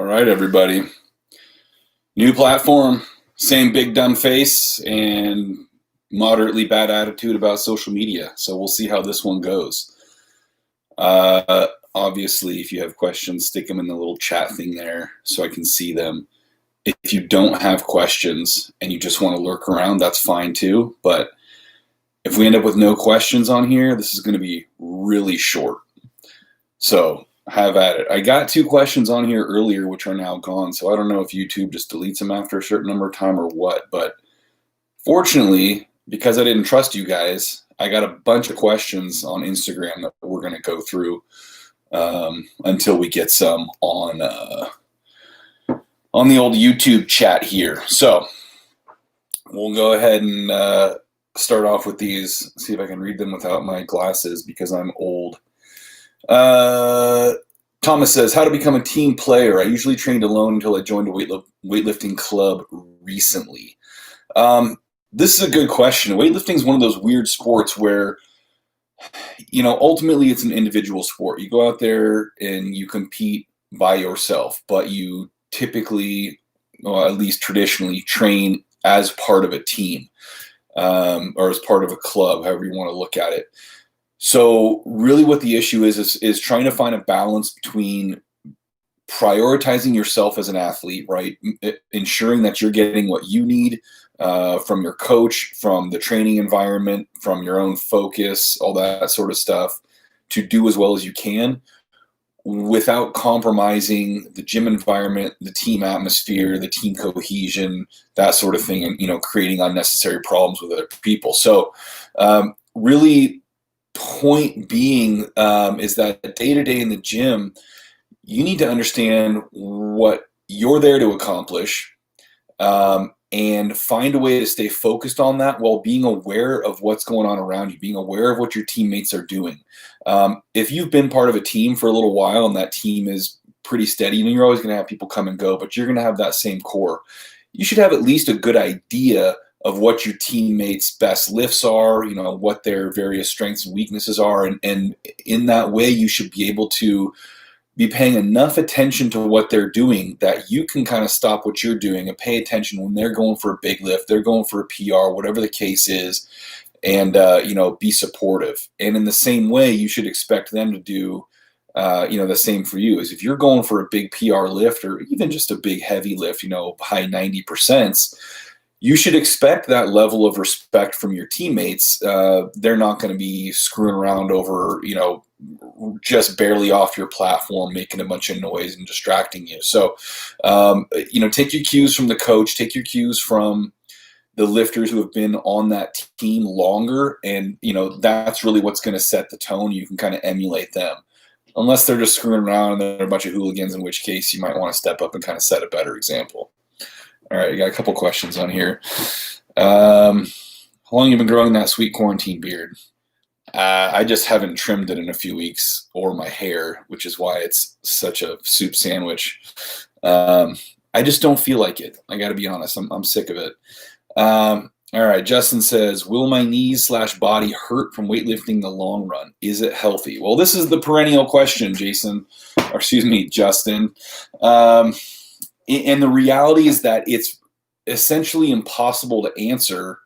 All right, everybody. New platform, same big dumb face, and moderately bad attitude about social media. So we'll see how this one goes. Obviously, if you have questions, stick them in the little chat thing there so I can see them. If you don't have questions and you just want to lurk around, that's fine too. But if we end up with no questions on here, this is going to be really short. So have at it. I got 2 questions on here earlier, which are now gone. So I don't know if YouTube just deletes them after a certain number of time or what. But fortunately, because I didn't trust you guys, I got a bunch of questions on Instagram that we're going to go through until we get some on the old YouTube chat here. So we'll go ahead and start off with these. See if I can read them without my glasses because I'm old. Thomas says, how to become a team player. I usually trained alone until I joined a weightlifting club recently. This is a good question. Weightlifting is one of those weird sports where, ultimately it's an individual sport. You go out there and you compete by yourself, but you typically, or at least traditionally, train as part of a team, or as part of a club, however you want to look at it. So really what the issue is trying to find a balance between prioritizing yourself as an athlete, right? Ensuring that you're getting what you need from your coach, from the training environment, from your own focus, all that sort of stuff, to do as well as you can without compromising the gym environment, the team atmosphere, the team cohesion, that sort of thing, and creating unnecessary problems with other people. So really, point being is that day to day in the gym, you need to understand what you're there to accomplish, and find a way to stay focused on that while being aware of what's going on around you, being aware of what your teammates are doing. If you've been part of a team for a little while and that team is pretty steady, you're always going to have people come and go, but you're going to have that same core. You should have at least a good idea of what your teammates' best lifts are, what their various strengths and weaknesses are. And in that way, you should be able to be paying enough attention to what they're doing that you can kind of stop what you're doing and pay attention when they're going for a big lift, they're going for a PR, whatever the case is, and, be supportive. And in the same way, you should expect them to do, the same for you. Is if you're going for a big PR lift or even just a big heavy lift, high 90%, you should expect that level of respect from your teammates. They're not going to be screwing around over, just barely off your platform, making a bunch of noise and distracting you. So, take your cues from the coach, take your cues from the lifters who have been on that team longer. And, that's really what's going to set the tone. You can kind of emulate them. Unless they're just screwing around and they're a bunch of hooligans, in which case you might want to step up and kind of set a better example. All right, I got a couple questions on here. How long have you been growing that sweet quarantine beard? I just haven't trimmed it in a few weeks, or my hair, which is why it's such a soup sandwich. I just don't feel like it. I got to be honest. I'm sick of it. All right, Justin says, will my knees/body hurt from weightlifting in the long run? Is it healthy? Well, this is the perennial question, Justin. And the reality is that it's essentially impossible to answer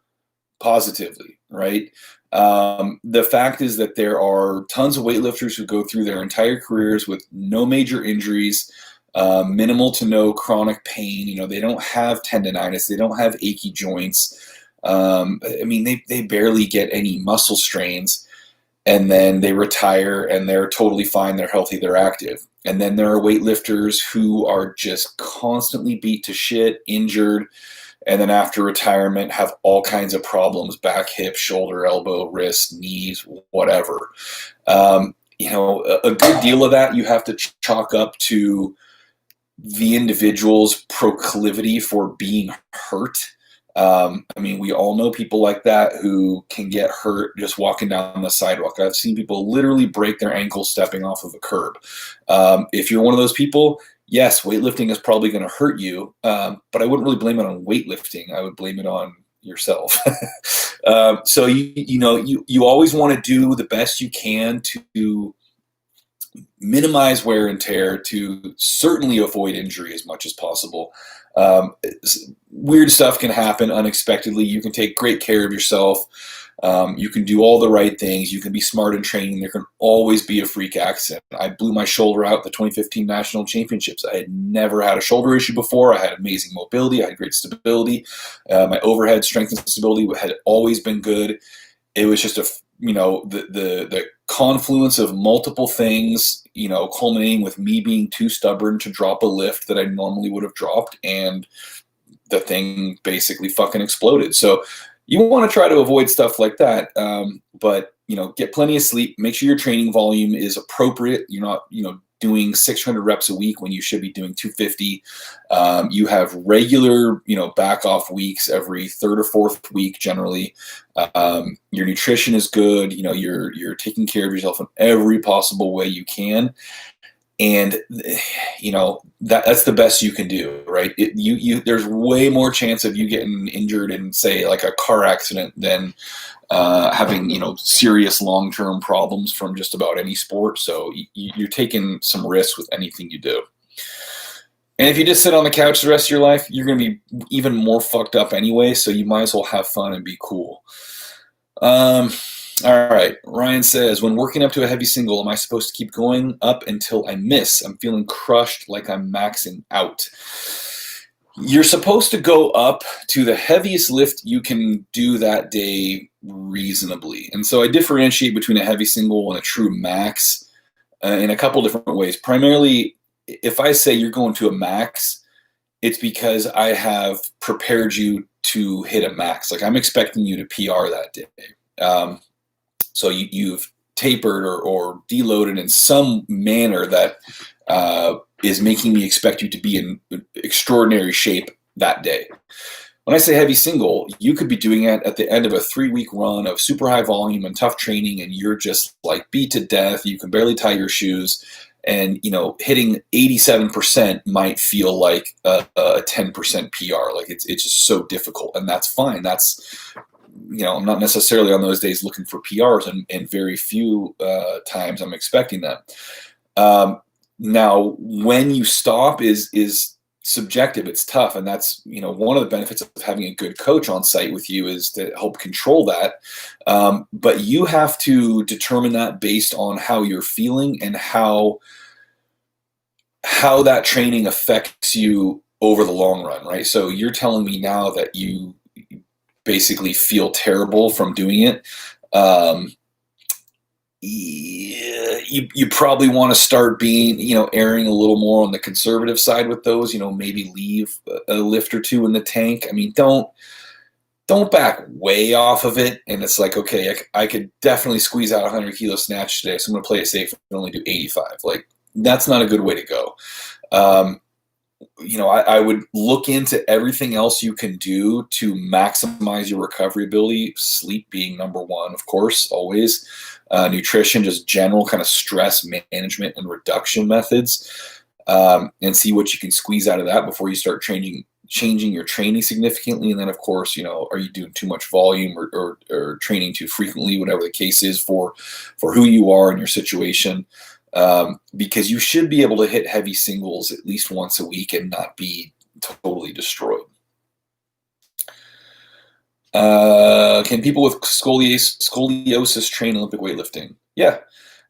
positively, right? The fact is that there are tons of weightlifters who go through their entire careers with no major injuries, minimal to no chronic pain. They don't have tendonitis. They don't have achy joints. They barely get any muscle strains. And then they retire and they're totally fine. They're healthy. They're active. And then there are weightlifters who are just constantly beat to shit, injured, and then after retirement have all kinds of problems: back, hip, shoulder, elbow, wrist, knees, whatever. A good deal of that you have to chalk up to the individual's proclivity for being hurt. We all know people like that who can get hurt just walking down the sidewalk. I've seen people literally break their ankles stepping off of a curb. If you're one of those people, yes, weightlifting is probably going to hurt you, but I wouldn't really blame it on weightlifting. I would blame it on yourself. So you always want to do the best you can to minimize wear and tear to certainly avoid injury as much as possible. Weird stuff can happen unexpectedly. You can take great care of yourself. You can do all the right things. You can be smart in training. There can always be a freak accident. I blew my shoulder out at the 2015 National Championships. I had never had a shoulder issue before. I had amazing mobility. I had great stability. My overhead strength and stability had always been good. It was just the confluence of multiple things, culminating with me being too stubborn to drop a lift that I normally would have dropped, and the thing basically fucking exploded. So you want to try to avoid stuff like that, but get plenty of sleep. Make sure your training volume is appropriate. You're not doing 600 reps a week when you should be doing 250. You have regular back off weeks every third or fourth week generally. Your nutrition is good. You're taking care of yourself in every possible way you can. And that's the best you can do, right? There's way more chance of you getting injured in, say, like a car accident than having serious long-term problems from just about any sport. So you're taking some risks with anything you do. And if you just sit on the couch the rest of your life, you're going to be even more fucked up anyway. So you might as well have fun and be cool. All right. Ryan says, when working up to a heavy single, am I supposed to keep going up until I miss? I'm feeling crushed, like I'm maxing out. You're supposed to go up to the heaviest lift you can do that day reasonably. And so I differentiate between a heavy single and a true max in a couple different ways. Primarily, if I say you're going to a max, it's because I have prepared you to hit a max. Like, I'm expecting you to PR that day. So you've tapered or deloaded in some manner that is making me expect you to be in extraordinary shape that day. When I say heavy single, you could be doing it at the end of a 3-week run of super high volume and tough training, and you're just like beat to death. You can barely tie your shoes, and hitting 87% might feel like a 10% PR. Like it's just so difficult, and that's fine. That's I'm not necessarily on those days looking for PRs, and very few times I'm expecting that. Now, when you stop is subjective. It's tough, and that's one of the benefits of having a good coach on site with you is to help control that. But you have to determine that based on how you're feeling and how that training affects you over the long run, right? So you're telling me now that you basically feel terrible from doing it. You probably want to start being, erring a little more on the conservative side with those, maybe leave a lift or two in the tank. I mean, don't back way off of it. And it's like, okay, I could definitely squeeze out 100 kilo snatch today, so I'm going to play it safe and only do 85. Like, that's not a good way to go. I would look into everything else you can do to maximize your recovery ability. Sleep being number one, of course, always. Nutrition, just general kind of stress management and reduction methods, and see what you can squeeze out of that before you start changing your training significantly. And then, of course, are you doing too much volume or training too frequently, whatever the case is for who you are and your situation. Because you should be able to hit heavy singles at least once a week and not be totally destroyed. Can people with scoliosis train Olympic weightlifting? Yeah.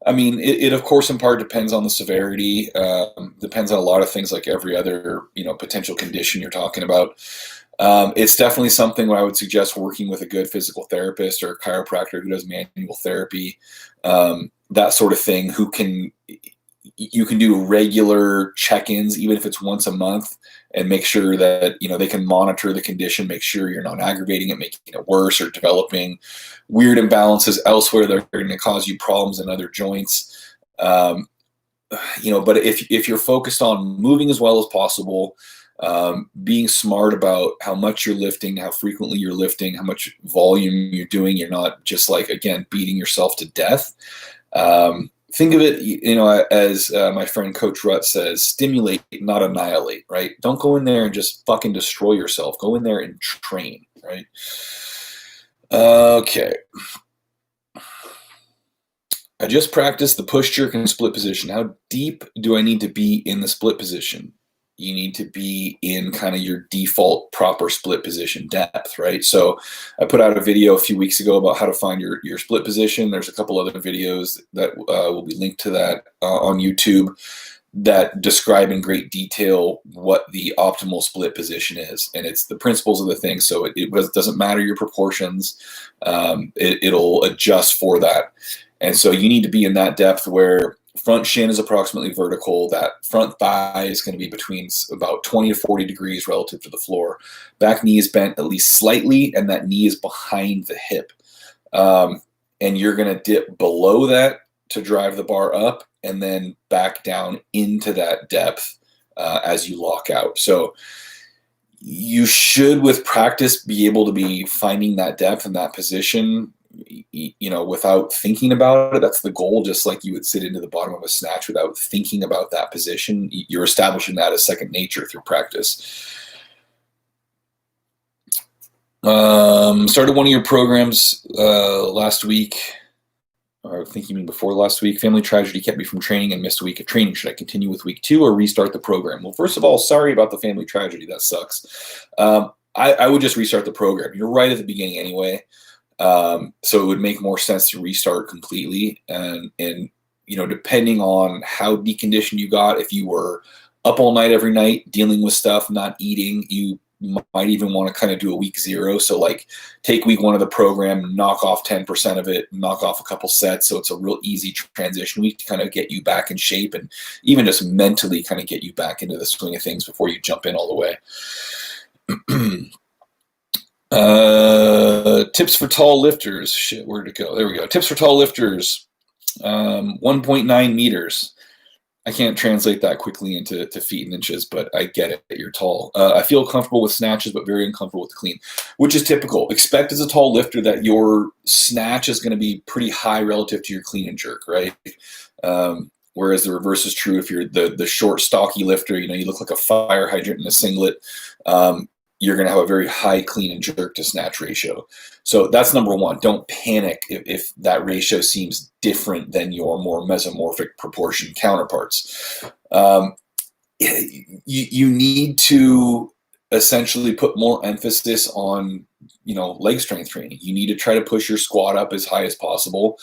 I mean, it of course in part depends on the severity, depends on a lot of things like every other, potential condition you're talking about. It's definitely something where I would suggest working with a good physical therapist or a chiropractor who does manual therapy, that sort of thing, you can do regular check-ins, even if it's once a month, and make sure that, they can monitor the condition, make sure you're not aggravating it, making it worse, or developing weird imbalances elsewhere that are going to cause you problems in other joints. But if you're focused on moving as well as possible, being smart about how much you're lifting, how frequently you're lifting, how much volume you're doing, you're not just like, again, beating yourself to death. Think of it, as my friend Coach Rutt says, stimulate, not annihilate, right? Don't go in there and just fucking destroy yourself. Go in there and train, right? Okay. I just practiced the push jerk and split position. How deep do I need to be in the split position? You need to be in kind of your default proper split position depth, right? So I put out a video a few weeks ago about how to find your split position. There's a couple other videos that will be linked to that on YouTube that describe in great detail what the optimal split position is. And it's the principles of the thing. So it doesn't matter your proportions. It'll adjust for that. And so you need to be in that depth where front shin is approximately vertical. That front thigh is going to be between about 20 to 40 degrees relative to the floor. Back knee is bent at least slightly, and that knee is behind the hip. And you're going to dip below that to drive the bar up, and then back down into that depth as you lock out. So you should, with practice, be able to be finding that depth and that position, without thinking about it. That's the goal. Just like you would sit into the bottom of a snatch without thinking about that position, you're establishing that as second nature through practice. Started one of your programs last week. Or I think you mean before last week. Family tragedy kept me from training and missed a week of training. Should I continue with week 2 or restart the program? Well, first of all, sorry about the family tragedy. That sucks. I would just restart the program. You're right at the beginning anyway. So it would make more sense to restart completely. And depending on how deconditioned you got, if you were up all night every night dealing with stuff, not eating, you might even want to kind of do a week 0. So like take week 1 of the program, knock off 10% of it, knock off a couple sets. So it's a real easy transition week to kind of get you back in shape and even just mentally kind of get you back into the swing of things before you jump in all the way. Tips for tall lifters. Shit, where'd it go? There we go. Tips for tall lifters. 1.9 meters. I can't translate that quickly into feet and inches, but I get it. You're tall. I feel comfortable with snatches, but very uncomfortable with the clean, which is typical. Expect as a tall lifter that your snatch is going to be pretty high relative to your clean and jerk, right? Whereas the reverse is true if you're the short, stocky lifter. You look like a fire hydrant in a singlet. You're going to have a very high clean and jerk to snatch ratio. So that's number 1. Don't panic if that ratio seems different than your more mesomorphic proportion counterparts. You need to essentially put more emphasis on, leg strength training. You need to try to push your squat up as high as possible.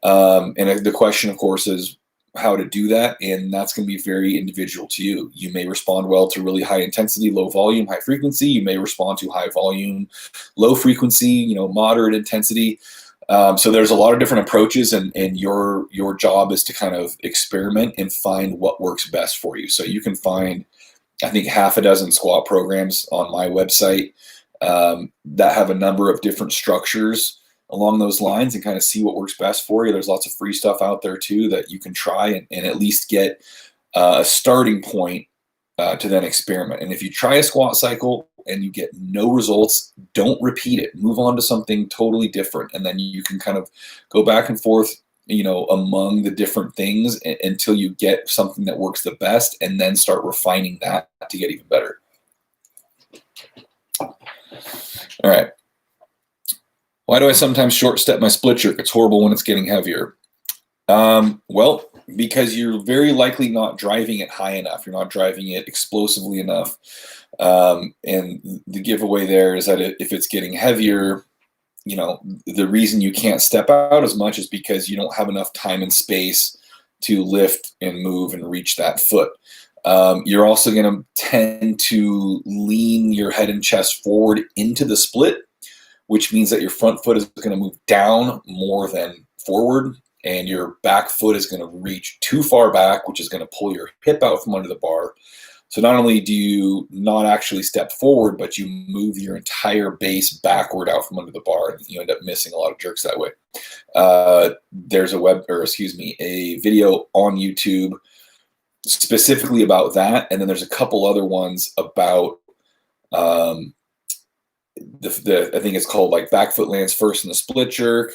And the question, of course, is how to do that, and that's going to be very individual to you. You may respond well to really high intensity, low volume, high frequency. You may respond to high volume, low frequency, moderate intensity. So there's a lot of different approaches, and your job is to kind of experiment and find what works best for you. So you can find, I think, 6 squat programs on my website that have a number of different structures along those lines and kind of see what works best for you. There's lots of free stuff out there too that you can try and at least get a starting point to then experiment. And if you try a squat cycle and you get no results, don't repeat it. Move on to something totally different. And then you can kind of go back and forth, among the different things until you get something that works the best, and then start refining that to get even better. All right. Why do I sometimes short step my split jerk? It's horrible when it's getting heavier. Well, because you're very likely not driving it high enough. You're not driving it explosively enough. And the giveaway there is that if it's getting heavier, the reason you can't step out as much is because you don't have enough time and space to lift and move and reach that foot. You're also going to tend to lean your head and chest forward into the split, which means that your front foot is going to move down more than forward, and your back foot is going to reach too far back, which is going to pull your hip out from under the bar. So not only do you not actually step forward, but you move your entire base backward out from under the bar, and you end up missing a lot of jerks that way. There's a video on YouTube specifically about that, and then there's a couple other ones about I think it's called like back foot lands first in the split jerk,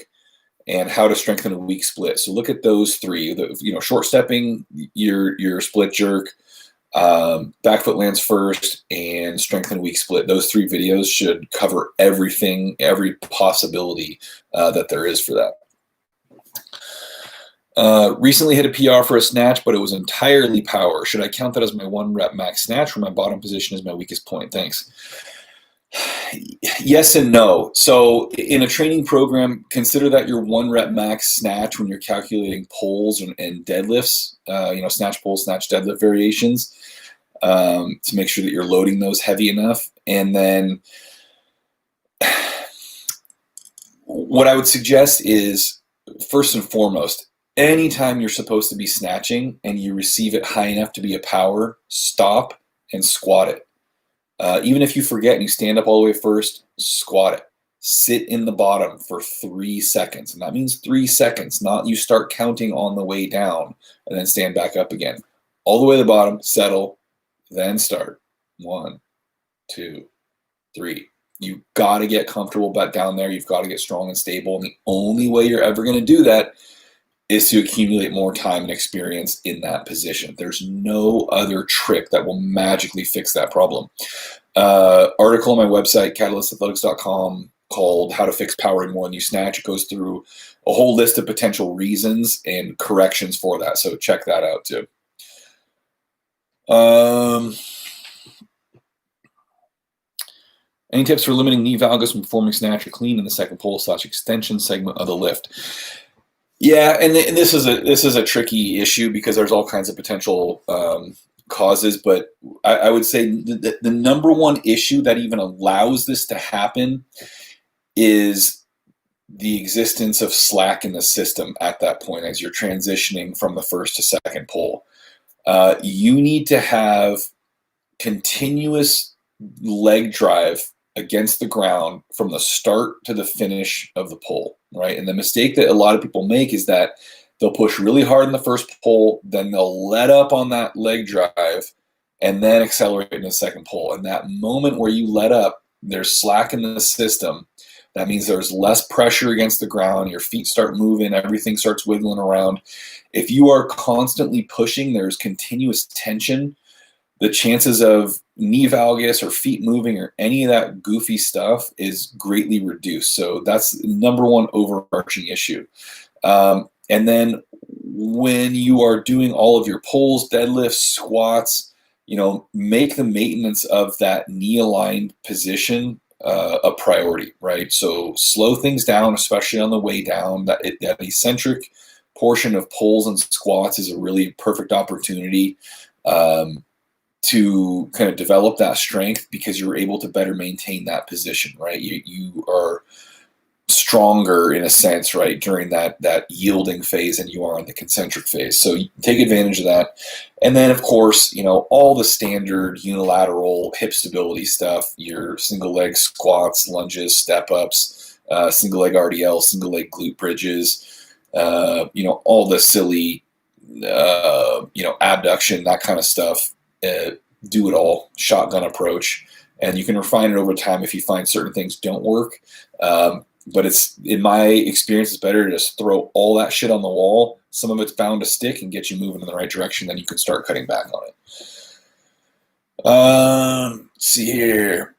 and how to strengthen a weak split. So look at those 3. Short stepping your split jerk, back foot lands first, and strengthen weak split. Those 3 videos should cover everything, every possibility that there is for that. Recently hit a PR for a snatch, but it was entirely power. Should I count that as my 1 rep max snatch, or my bottom position is my weakest point? Thanks. Yes and no. So in a training program, consider that your 1 rep max snatch when you're calculating pulls and deadlifts, snatch, pull, snatch, deadlift variations, to make sure that you're loading those heavy enough. And then what I would suggest is, first and foremost, anytime you're supposed to be snatching and you receive it high enough to be a power, stop and squat it. Even if you forget and you stand up all the way first, squat it. Sit in the bottom for 3 seconds. And that means 3 seconds, not you start counting on the way down and then stand back up again. All the way to the bottom, settle, then start. 1, 2, 3. You got to get comfortable back down there. You've got to get strong and stable. And the only way you're ever going to do that is to accumulate more time and experience in that position. There's no other trick that will magically fix that problem. Article on my website, catalystathletics.com, called How to Fix Power More Than You Snatch. It goes through a whole list of potential reasons and corrections for that. So check that out too. Any tips for limiting knee valgus when performing snatch or clean in the second pull / extension segment of the lift? Yeah, and this is a tricky issue because there's all kinds of potential causes, but I would say the number one issue that even allows this to happen is the existence of slack in the system at that point as you're transitioning from the first to second pull. You need to have continuous leg drive against the ground from the start to the finish of the pull, right? And the mistake that a lot of people make is that they'll push really hard in the first pull, then they'll let up on that leg drive, and then accelerate in the second pull. And that moment where you let up, there's slack in the system. That means there's less pressure against the ground, your feet start moving, everything starts wiggling around. If you are constantly pushing, there's continuous tension, the chances of knee valgus or feet moving or any of that goofy stuff is greatly reduced. So that's the number one overarching issue. And then when you are doing all of your pulls, deadlifts, squats, make the maintenance of that knee aligned position a priority, right? So slow things down, especially on the way down. That eccentric portion of pulls and squats is a really perfect opportunity to kind of develop that strength because you're able to better maintain that position, right? You are stronger in a sense, right, during that yielding phase than you are in the concentric phase. So you take advantage of that. And then, of course, all the standard unilateral hip stability stuff, your single leg squats, lunges, step ups, single leg RDL, single leg glute bridges, all the silly, abduction, that kind of stuff. Do it all, shotgun approach, and you can refine it over time if you find certain things don't work. But it's, in my experience, it's better to just throw all that shit on the wall. Some of it's bound to stick and get you moving in the right direction. Then you can start cutting back on it. Let's see here.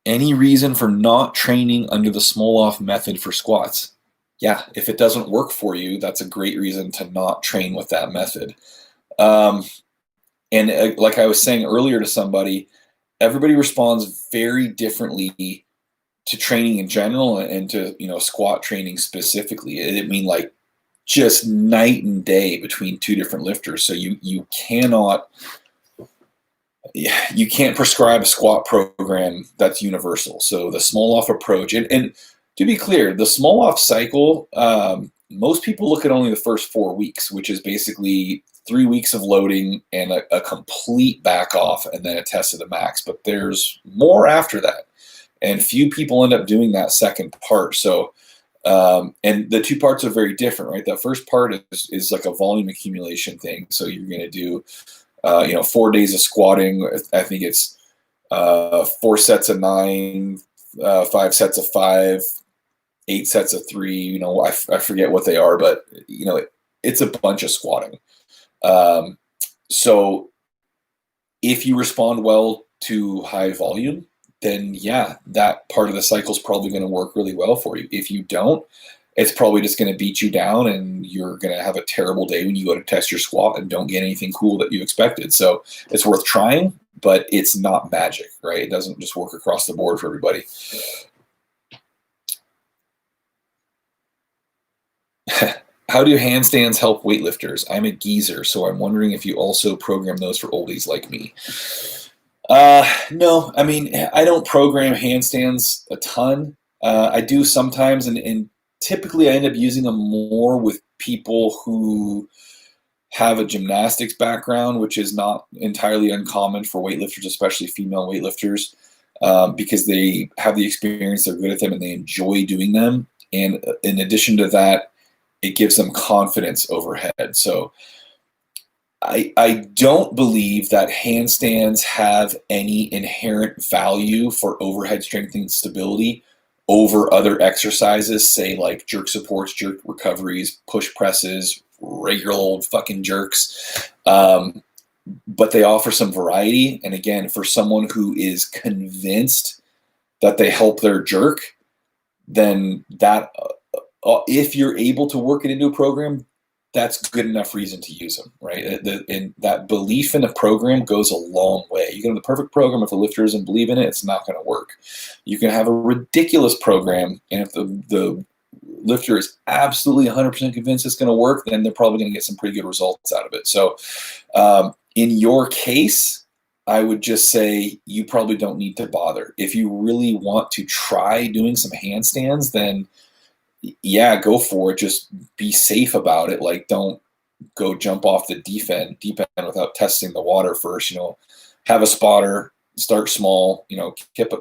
Any reason for not training under the Smoloff method for squats? Yeah, if it doesn't work for you, that's a great reason to not train with that method. And like I was saying earlier to somebody, everybody responds very differently to training in general and to squat training specifically. I mean, like, just night and day between two different lifters. So you can't prescribe a squat program that's universal. So the Smoloff approach, and to be clear, the Smoloff cycle, most people look at only the first 4 weeks, which is basically 3 weeks of loading and a complete back off and then a test of the max. But there's more after that. And few people end up doing that second part. So, and the two parts are very different, right? The first part is like a volume accumulation thing. So you're going to do, 4 days of squatting. I think it's 4 sets of 9, 5 sets of 5, 8 sets of 3. I forget what they are, but it's a bunch of squatting. So if you respond well to high volume, then yeah, that part of the cycle is probably going to work really well for you. If you don't, it's probably just going to beat you down, and you're going to have a terrible day when you go to test your squat and don't get anything cool that you expected. So it's worth trying, but it's not magic, right? It doesn't just work across the board for everybody. How do handstands help weightlifters? I'm a geezer, so I'm wondering if you also program those for oldies like me. No, I mean, I don't program handstands a ton. I do sometimes, and typically I end up using them more with people who have a gymnastics background, which is not entirely uncommon for weightlifters, especially female weightlifters, because they have the experience, they're good at them, and they enjoy doing them. And in addition to that, it gives them confidence overhead. So I don't believe that handstands have any inherent value for overhead strength and stability over other exercises, say like jerk supports, jerk recoveries, push presses, regular old fucking jerks. But they offer some variety. And again, for someone who is convinced that they help their jerk, then that if you're able to work it into a program, that's good enough reason to use them, right? And that belief in a program goes a long way. You can have the perfect program, if the lifter doesn't believe in it, it's not going to work. You can have a ridiculous program, and if the lifter is absolutely 100% convinced it's going to work, then they're probably going to get some pretty good results out of it. So in your case, I would just say you probably don't need to bother. If you really want to try doing some handstands, then yeah, go for it. Just be safe about it. Like, don't go jump off the deep end without testing the water first. Have a spotter, start small,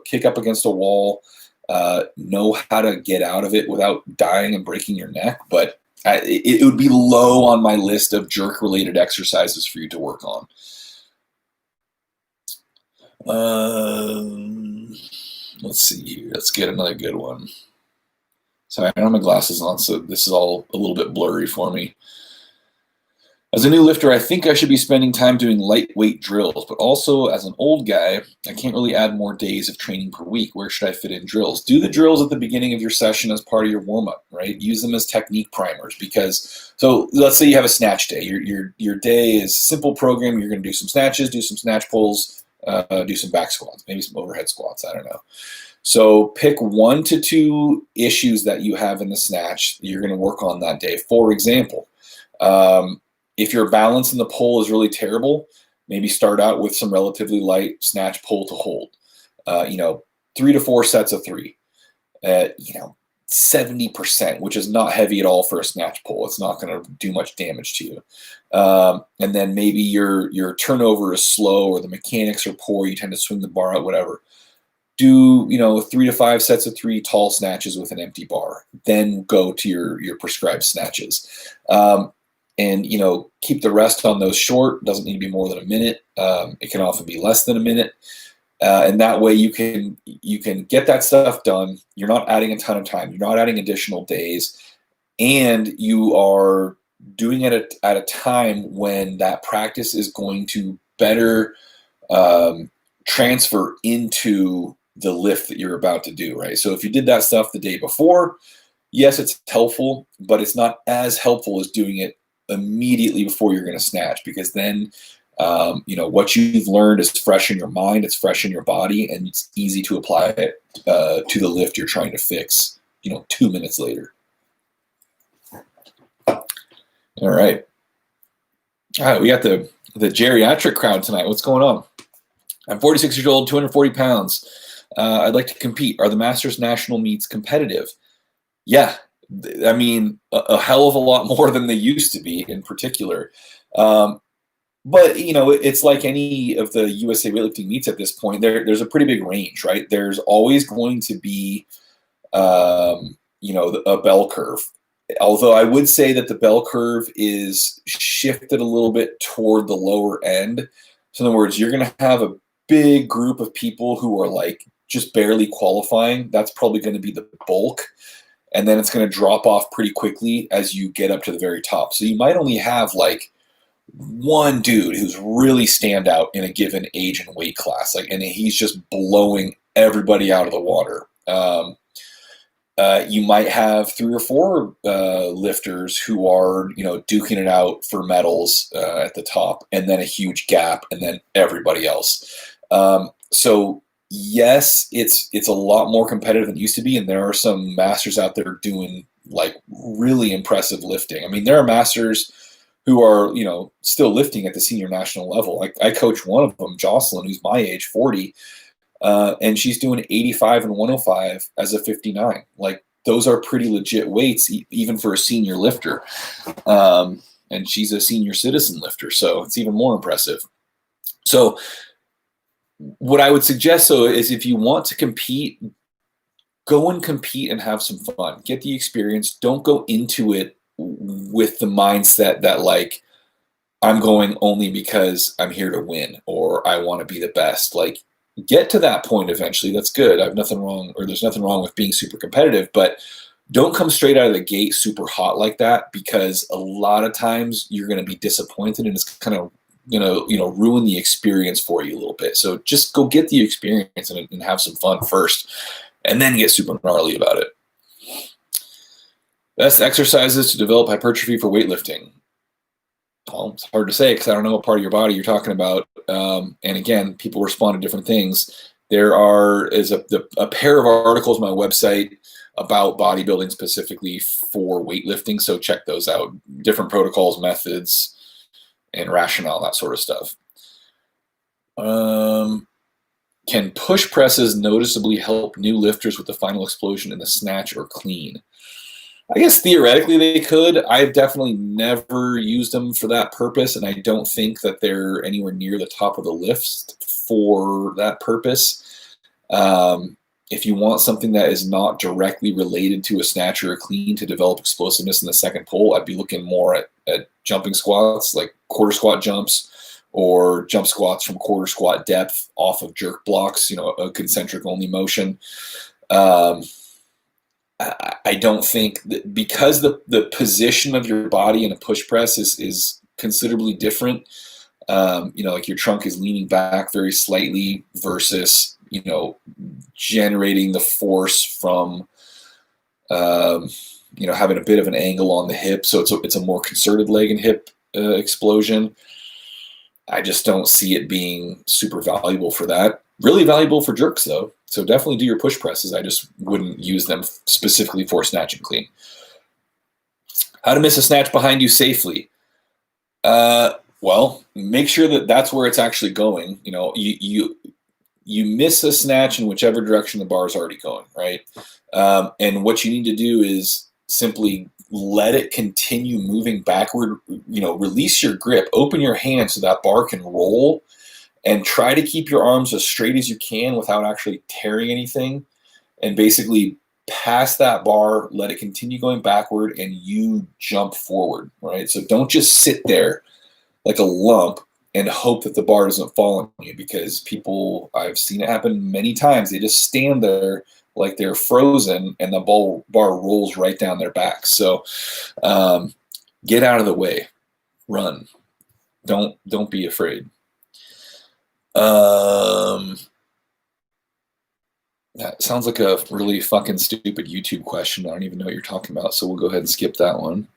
kick up against a wall, know how to get out of it without dying and breaking your neck. But it would be low on my list of jerk related exercises for you to work on. Let's see here. Let's get another good one. Sorry, I don't have my glasses on, so this is all a little bit blurry for me. As a new lifter, I think I should be spending time doing lightweight drills, but also as an old guy, I can't really add more days of training per week. Where should I fit in drills? Do the drills at the beginning of your session as part of your warm-up, right? Use them as technique primers so let's say you have a snatch day. Your day is simple program. You're going to do some snatches, do some snatch pulls, do some back squats, maybe some overhead squats, I don't know. So pick 1 to 2 issues that you have in the snatch that you're going to work on that day. For example, if your balance in the pull is really terrible, maybe start out with some relatively light snatch pull to hold. 3 to 4 sets of 3. 70%, which is not heavy at all for a snatch pull. It's not going to do much damage to you. And then maybe your turnover is slow or the mechanics are poor. You tend to swing the bar out, whatever. Do 3 to 5 sets of 3 tall snatches with an empty bar. Then go to your prescribed snatches. And keep the rest on those short. Doesn't need to be more than a minute. It can often be less than a minute. And that way you can get that stuff done. You're not adding a ton of time. You're not adding additional days. And you are doing it at a time when that practice is going to better transfer into the lift that you're about to do, right? So if you did that stuff the day before, yes, it's helpful, but it's not as helpful as doing it immediately before you're going to snatch, because then what you've learned is fresh in your mind, it's fresh in your body, and it's easy to apply it to the lift you're trying to fix 2 minutes later. All right, we got the geriatric crowd tonight. What's going on? I'm 46 years old, 240 pounds. I'd like to compete. Are the Masters National meets competitive? Yeah, I mean, a hell of a lot more than they used to be in particular. But, it's like any of the USA weightlifting meets at this point. There's a pretty big range, right? There's always going to be, a bell curve. Although I would say that the bell curve is shifted a little bit toward the lower end. So in other words, you're going to have a big group of people who are like just barely qualifying. That's probably going to be the bulk. And then it's going to drop off pretty quickly as you get up to the very top. So you might only have like one dude who's really stand out in a given age and weight class. And he's just blowing everybody out of the water. You might have 3 or 4 lifters who are, duking it out for medals at the top, and then a huge gap, and then everybody else. So yes, it's a lot more competitive than it used to be, and there are some masters out there doing like really impressive lifting. I mean, there are masters who are, still lifting at the senior national level. I coach one of them, Jocelyn, who's my age, 40. And she's doing 85 and 105 as a 59. Like, those are pretty legit weights, even for a senior lifter. And she's a senior citizen lifter, so it's even more impressive. So what I would suggest, though, is if you want to compete, go and compete and have some fun. Get the experience. Don't go into it with the mindset that, like, I'm going only because I'm here to win or I want to be the best. Like, get to that point eventually. That's good. There's nothing wrong with being super competitive, but don't come straight out of the gate super hot like that, because a lot of times you're going to be disappointed and it's kind of ruin the experience for you a little bit. So just go get the experience and have some fun first, and then get super gnarly about it. Best exercises to develop hypertrophy for weightlifting. Well, it's hard to say because I don't know what part of your body you're talking about. And again, people respond to different things. There is a pair of articles on my website about bodybuilding specifically for weightlifting. So check those out. Different protocols, methods, and rationale, that sort of stuff. Can push presses noticeably help new lifters with the final explosion in the snatch or clean? I guess theoretically they could. I've definitely never used them for that purpose, and I don't think that they're anywhere near the top of the list for that purpose. If you want something that is not directly related to a snatch or a clean to develop explosiveness in the second pull, I'd be looking more at jumping squats, like quarter squat jumps, or jump squats from quarter squat depth off of jerk blocks, a concentric only motion. I don't think that, because the position of your body in a push press is considerably different. Like your trunk is leaning back very slightly versus, generating the force from, having a bit of an angle on the hip. So it's a more concerted leg and hip explosion. I just don't see it being super valuable for that. Really valuable for jerks, though. So definitely do your push presses. I just wouldn't use them specifically for snatch and clean. How to miss a snatch behind you safely? Well, make sure that that's where it's actually going. You miss a snatch in whichever direction the bar is already going, right? And what you need to do is simply let it continue moving backward. Release your grip, open your hand so that bar can roll, and try to keep your arms as straight as you can without actually tearing anything, and basically pass that bar, let it continue going backward, and you jump forward, right? So don't just sit there like a lump and hope that the bar doesn't fall on you, because I've seen it happen many times. They just stand there like they're frozen and the bar rolls right down their back. So get out of the way, run. Don't be afraid. That sounds like a really fucking stupid YouTube question. I don't even know what you're talking about, so we'll go ahead and skip that one.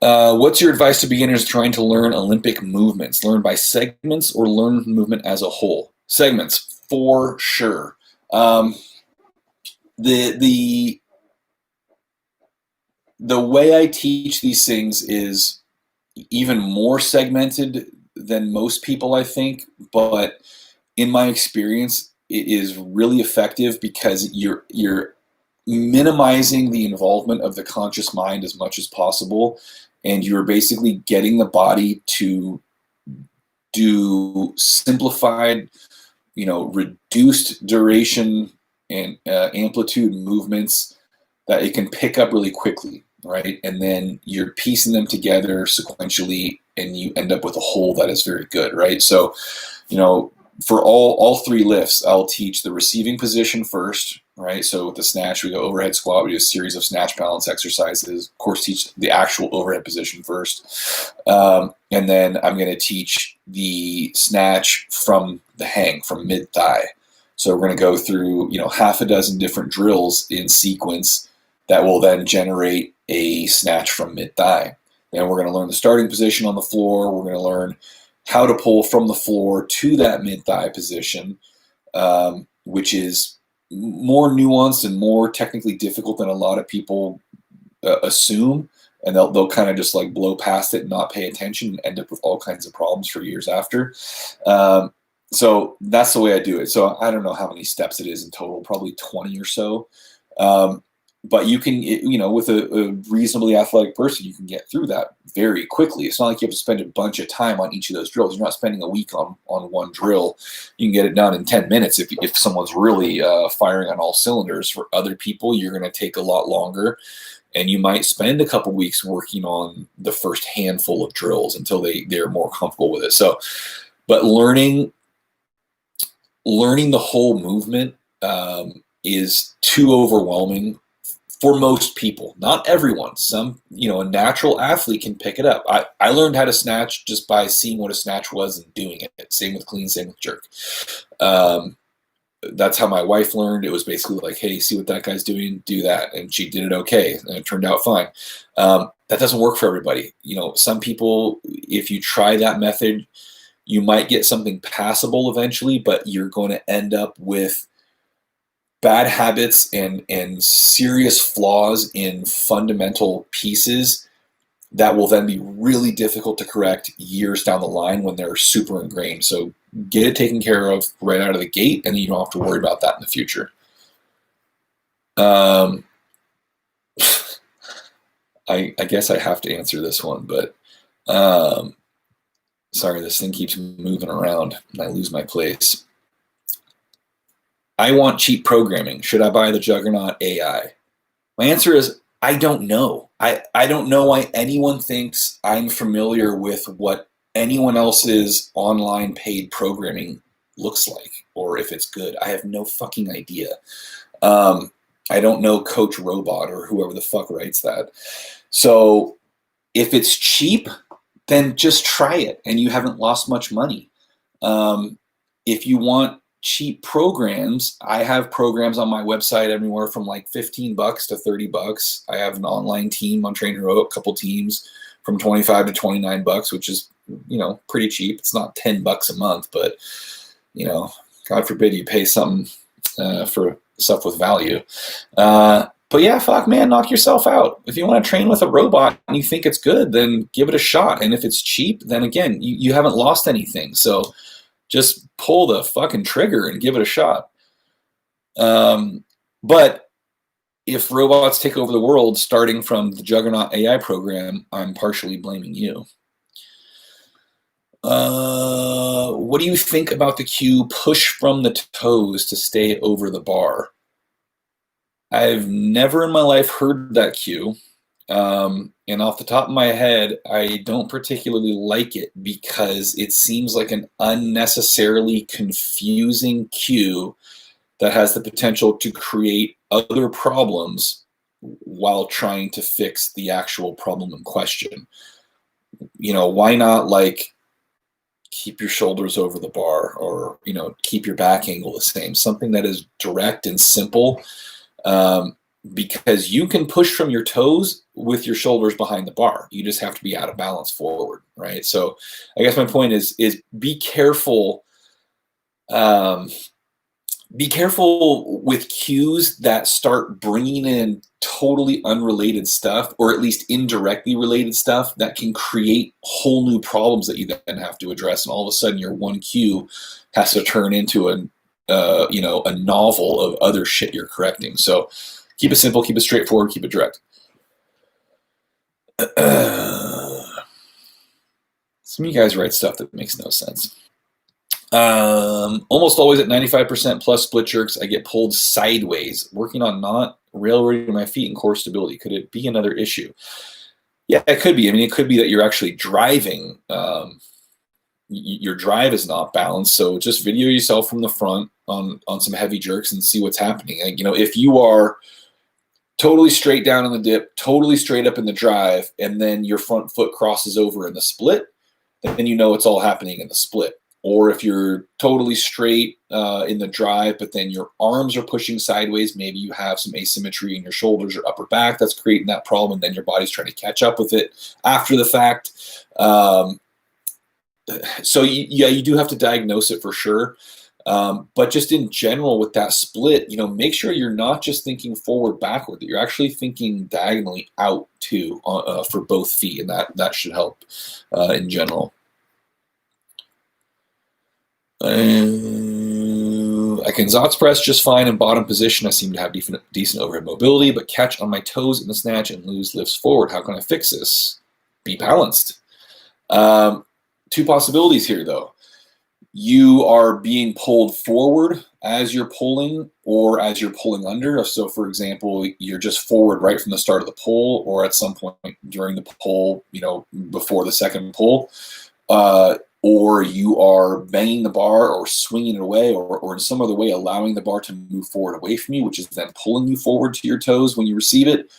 What's your advice to beginners trying to learn Olympic movements? Learn by segments or learn movement as a whole? Segments, for sure. The way I teach these things is even more segmented than most people, I think, but in my experience, it is really effective because you're minimizing the involvement of the conscious mind as much as possible, and you're basically getting the body to do simplified, reduced duration and amplitude movements that it can pick up really quickly, right? And then you're piecing them together sequentially, and you end up with a whole that is very good, right? So, for all 3 lifts, I'll teach the receiving position first, right? So with the snatch, we go overhead squat. We do a series of snatch balance exercises. Of course, teach the actual overhead position first. And then I'm going to teach the snatch from the hang, from mid-thigh. So we're going to go through, half a dozen different drills in sequence that will then generate a snatch from mid-thigh. And we're going to learn the starting position on the floor. We're going to learn how to pull from the floor to that mid-thigh position, which is more nuanced and more technically difficult than a lot of people assume. And they'll kind of just like blow past it and not pay attention and end up with all kinds of problems for years after. So that's the way I do it. So I don't know how many steps it is in total, probably 20 or so. But you can, with a reasonably athletic person, you can get through that very quickly. It's not like you have to spend a bunch of time on each of those drills. You're not spending a week on one drill. You can get it done in 10 minutes if someone's really firing on all cylinders. For other people, you're going to take a lot longer. And you might spend a couple weeks working on the first handful of drills until they're more comfortable with it. So, but learning the whole movement is too overwhelming for most people. Not everyone. Some, a natural athlete can pick it up. I learned how to snatch just by seeing what a snatch was and doing it. Same with clean, same with jerk. That's how my wife learned. It was basically like, hey, see what that guy's doing, do that. And she did it okay. And it turned out fine. That doesn't work for everybody. Some people, if you try that method, you might get something passable eventually, but you're going to end up with bad habits and serious flaws in fundamental pieces that will then be really difficult to correct years down the line when they're super ingrained. So get it taken care of right out of the gate, and then you don't have to worry about that in the future. I guess I have to answer this one, but sorry, this thing keeps moving around and I lose my place. I want cheap programming. Should I buy the Juggernaut AI? My answer is I don't know. I don't know why anyone thinks I'm familiar with what anyone else's online paid programming looks like, or if it's good. I have no fucking idea. I don't know Coach Robot or whoever the fuck writes that. So if it's cheap, then just try it and you haven't lost much money. If you want cheap programs, I have programs on my website anywhere from like $15 to $30. I have an online team on Train Hero, a couple teams from $25 to $29, which is, pretty cheap. It's not $10 a month, but, God forbid you pay something for stuff with value. But yeah, fuck, man, knock yourself out. If you want to train with a robot and you think it's good, then give it a shot. And if it's cheap, then again, you haven't lost anything. So just pull the fucking trigger and give it a shot. But if robots take over the world, starting from the Juggernaut AI program, I'm partially blaming you. What do you think about the cue push from the toes to stay over the bar? I've never in my life heard that cue. And off the top of my head, I don't particularly like it because it seems like an unnecessarily confusing cue that has the potential to create other problems while trying to fix the actual problem in question. Why not keep your shoulders over the bar, or, keep your back angle the same, something that is direct and simple. Because you can push from your toes with your shoulders behind the bar. You just have to be out of balance forward, right? So I guess my point is be careful. Be careful with cues that start bringing in totally unrelated stuff, or at least indirectly related stuff that can create whole new problems that you then have to address. And all of a sudden your one cue has to turn into a novel of other shit you're correcting. So keep it simple, keep it straightforward, keep it direct. Some of you guys write stuff that makes no sense. Almost always at 95% plus split jerks, I get pulled sideways, working on not railroading my feet and core stability. Could it be another issue? Yeah, it could be. I mean, it could be that you're actually driving. Your drive is not balanced. So just video yourself from the front on some heavy jerks and see what's happening. If you are totally straight down in the dip, totally straight up in the drive, and then your front foot crosses over in the split, then it's all happening in the split. Or if you're totally straight in the drive, but then your arms are pushing sideways, maybe you have some asymmetry in your shoulders or upper back that's creating that problem, and then your body's trying to catch up with it after the fact. So yeah, you do have to diagnose it for sure. But just in general with that split, make sure you're not just thinking forward, backward, that you're actually thinking diagonally out too for both feet, and that should help in general. I can Zotz press just fine in bottom position. I seem to have decent overhead mobility, but catch on my toes in the snatch and lose lifts forward. How can I fix this? Be balanced. Two possibilities here, though. You are being pulled forward as you're pulling or as you're pulling under. So, for example, you're just forward right from the start of the pull or at some point during the pull, before the second pull. Or you are banging the bar or swinging it away or in some other way allowing the bar to move forward away from you, which is then pulling you forward to your toes when you receive it.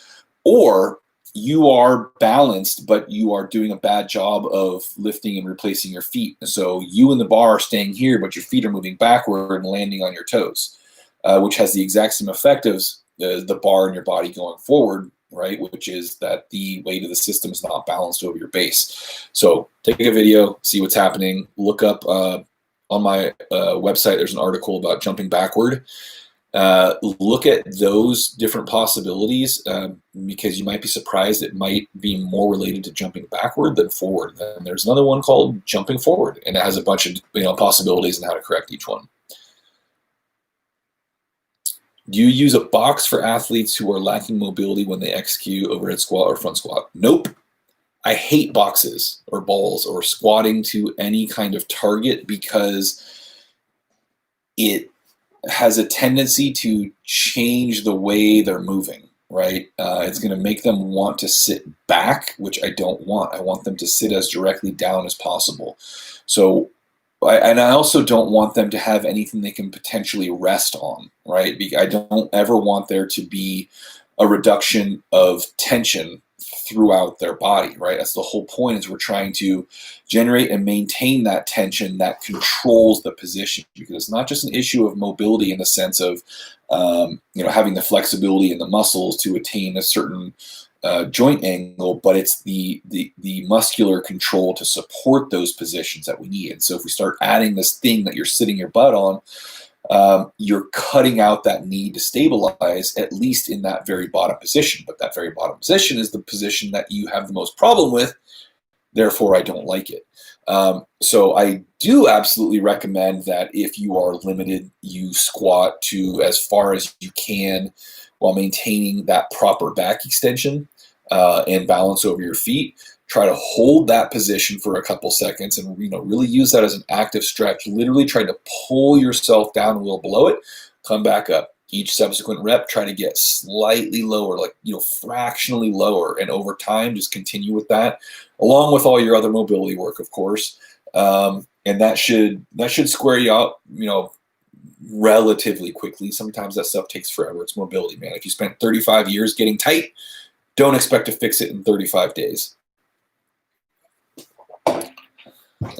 Or you are balanced, but you are doing a bad job of lifting and replacing your feet. So you and the bar are staying here, but your feet are moving backward and landing on your toes, which has the exact same effect as the bar and your body going forward, right? Which is that the weight of the system is not balanced over your base. So take a video, see what's happening. Look up on my website, there's an article about jumping backward. Look at those different possibilities because you might be surprised it might be more related to jumping backward than forward. And there's another one called jumping forward, and it has a bunch of possibilities and how to correct each one. Do you use a box for athletes who are lacking mobility when they execute overhead squat or front squat? Nope. I hate boxes or balls or squatting to any kind of target because it has a tendency to change the way they're moving, right? It's going to make them want to sit back, which I don't want. I want them to sit as directly down as possible. So, I also don't want them to have anything they can potentially rest on, right? I don't ever want there to be a reduction of tension throughout their body, right? That's the whole point, is we're trying to generate and maintain that tension that controls the position, because it's not just an issue of mobility in the sense of having the flexibility in the muscles to attain a certain joint angle, but it's the muscular control to support those positions that we need. And so if we start adding this thing that you're sitting your butt on, you're cutting out that need to stabilize, at least in that very bottom position. But that very bottom position is the position that you have the most problem with. Therefore, I don't like it. So I do absolutely recommend that if you are limited, you squat to as far as you can while maintaining that proper back extension and balance over your feet. Try to hold that position for a couple seconds and really use that as an active stretch. Literally try to pull yourself down a little below it, come back up. Each subsequent rep, try to get slightly lower, like fractionally lower, and over time just continue with that, along with all your other mobility work, of course. And that should square you out, relatively quickly. Sometimes that stuff takes forever. It's mobility, man. If you spent 35 years getting tight, don't expect to fix it in 35 days.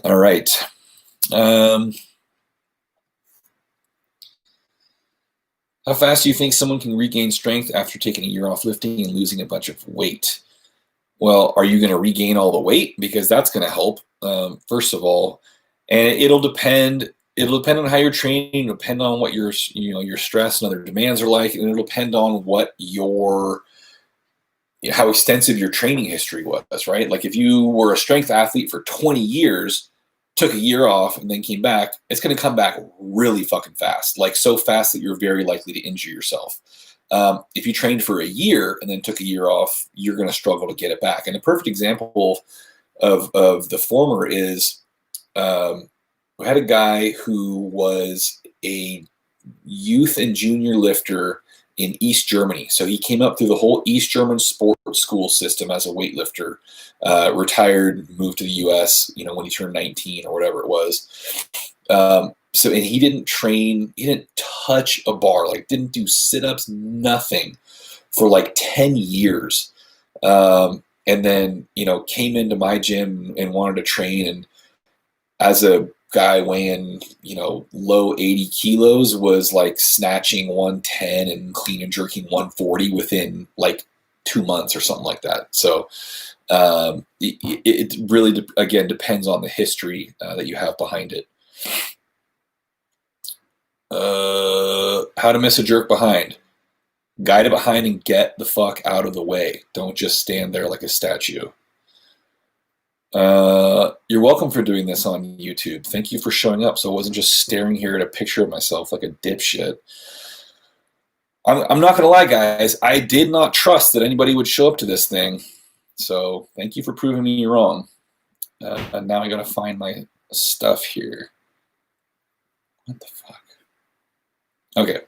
All right. How fast do you think someone can regain strength after taking a year off lifting and losing a bunch of weight? Well, are you going to regain all the weight? Because that's going to help, first of all. And it'll depend on how you're training, depend on what your stress and other demands are like, and it'll depend on what how extensive your training history was, right? Like if you were a strength athlete for 20 years, took a year off, and then came back, it's going to come back really fucking fast, like so fast that you're very likely to injure yourself. If you trained for a year and then took a year off, you're going to struggle to get it back. And a perfect example of the former is we had a guy who was a youth and junior lifter in East Germany. So he came up through the whole East German sports school system as a weightlifter, retired, moved to the US, when he turned 19 or whatever it was. And he didn't train, he didn't touch a bar, like didn't do sit-ups, nothing for like 10 years. And then, came into my gym and wanted to train. And as a guy weighing, low 80 kilos was like snatching 110 and clean and jerking 140 within like 2 months or something like that. So it really, again, depends on the history that you have behind it. How to miss a jerk behind. Guide it behind and get the fuck out of the way. Don't just stand there like a statue. You're welcome for doing this on YouTube. Thank you for showing up so I wasn't just staring here at a picture of myself like a dipshit. I'm not going to lie, guys. I did not trust that anybody would show up to this thing. So thank you for proving me wrong. And now I got to find my stuff here. What the fuck? Okay.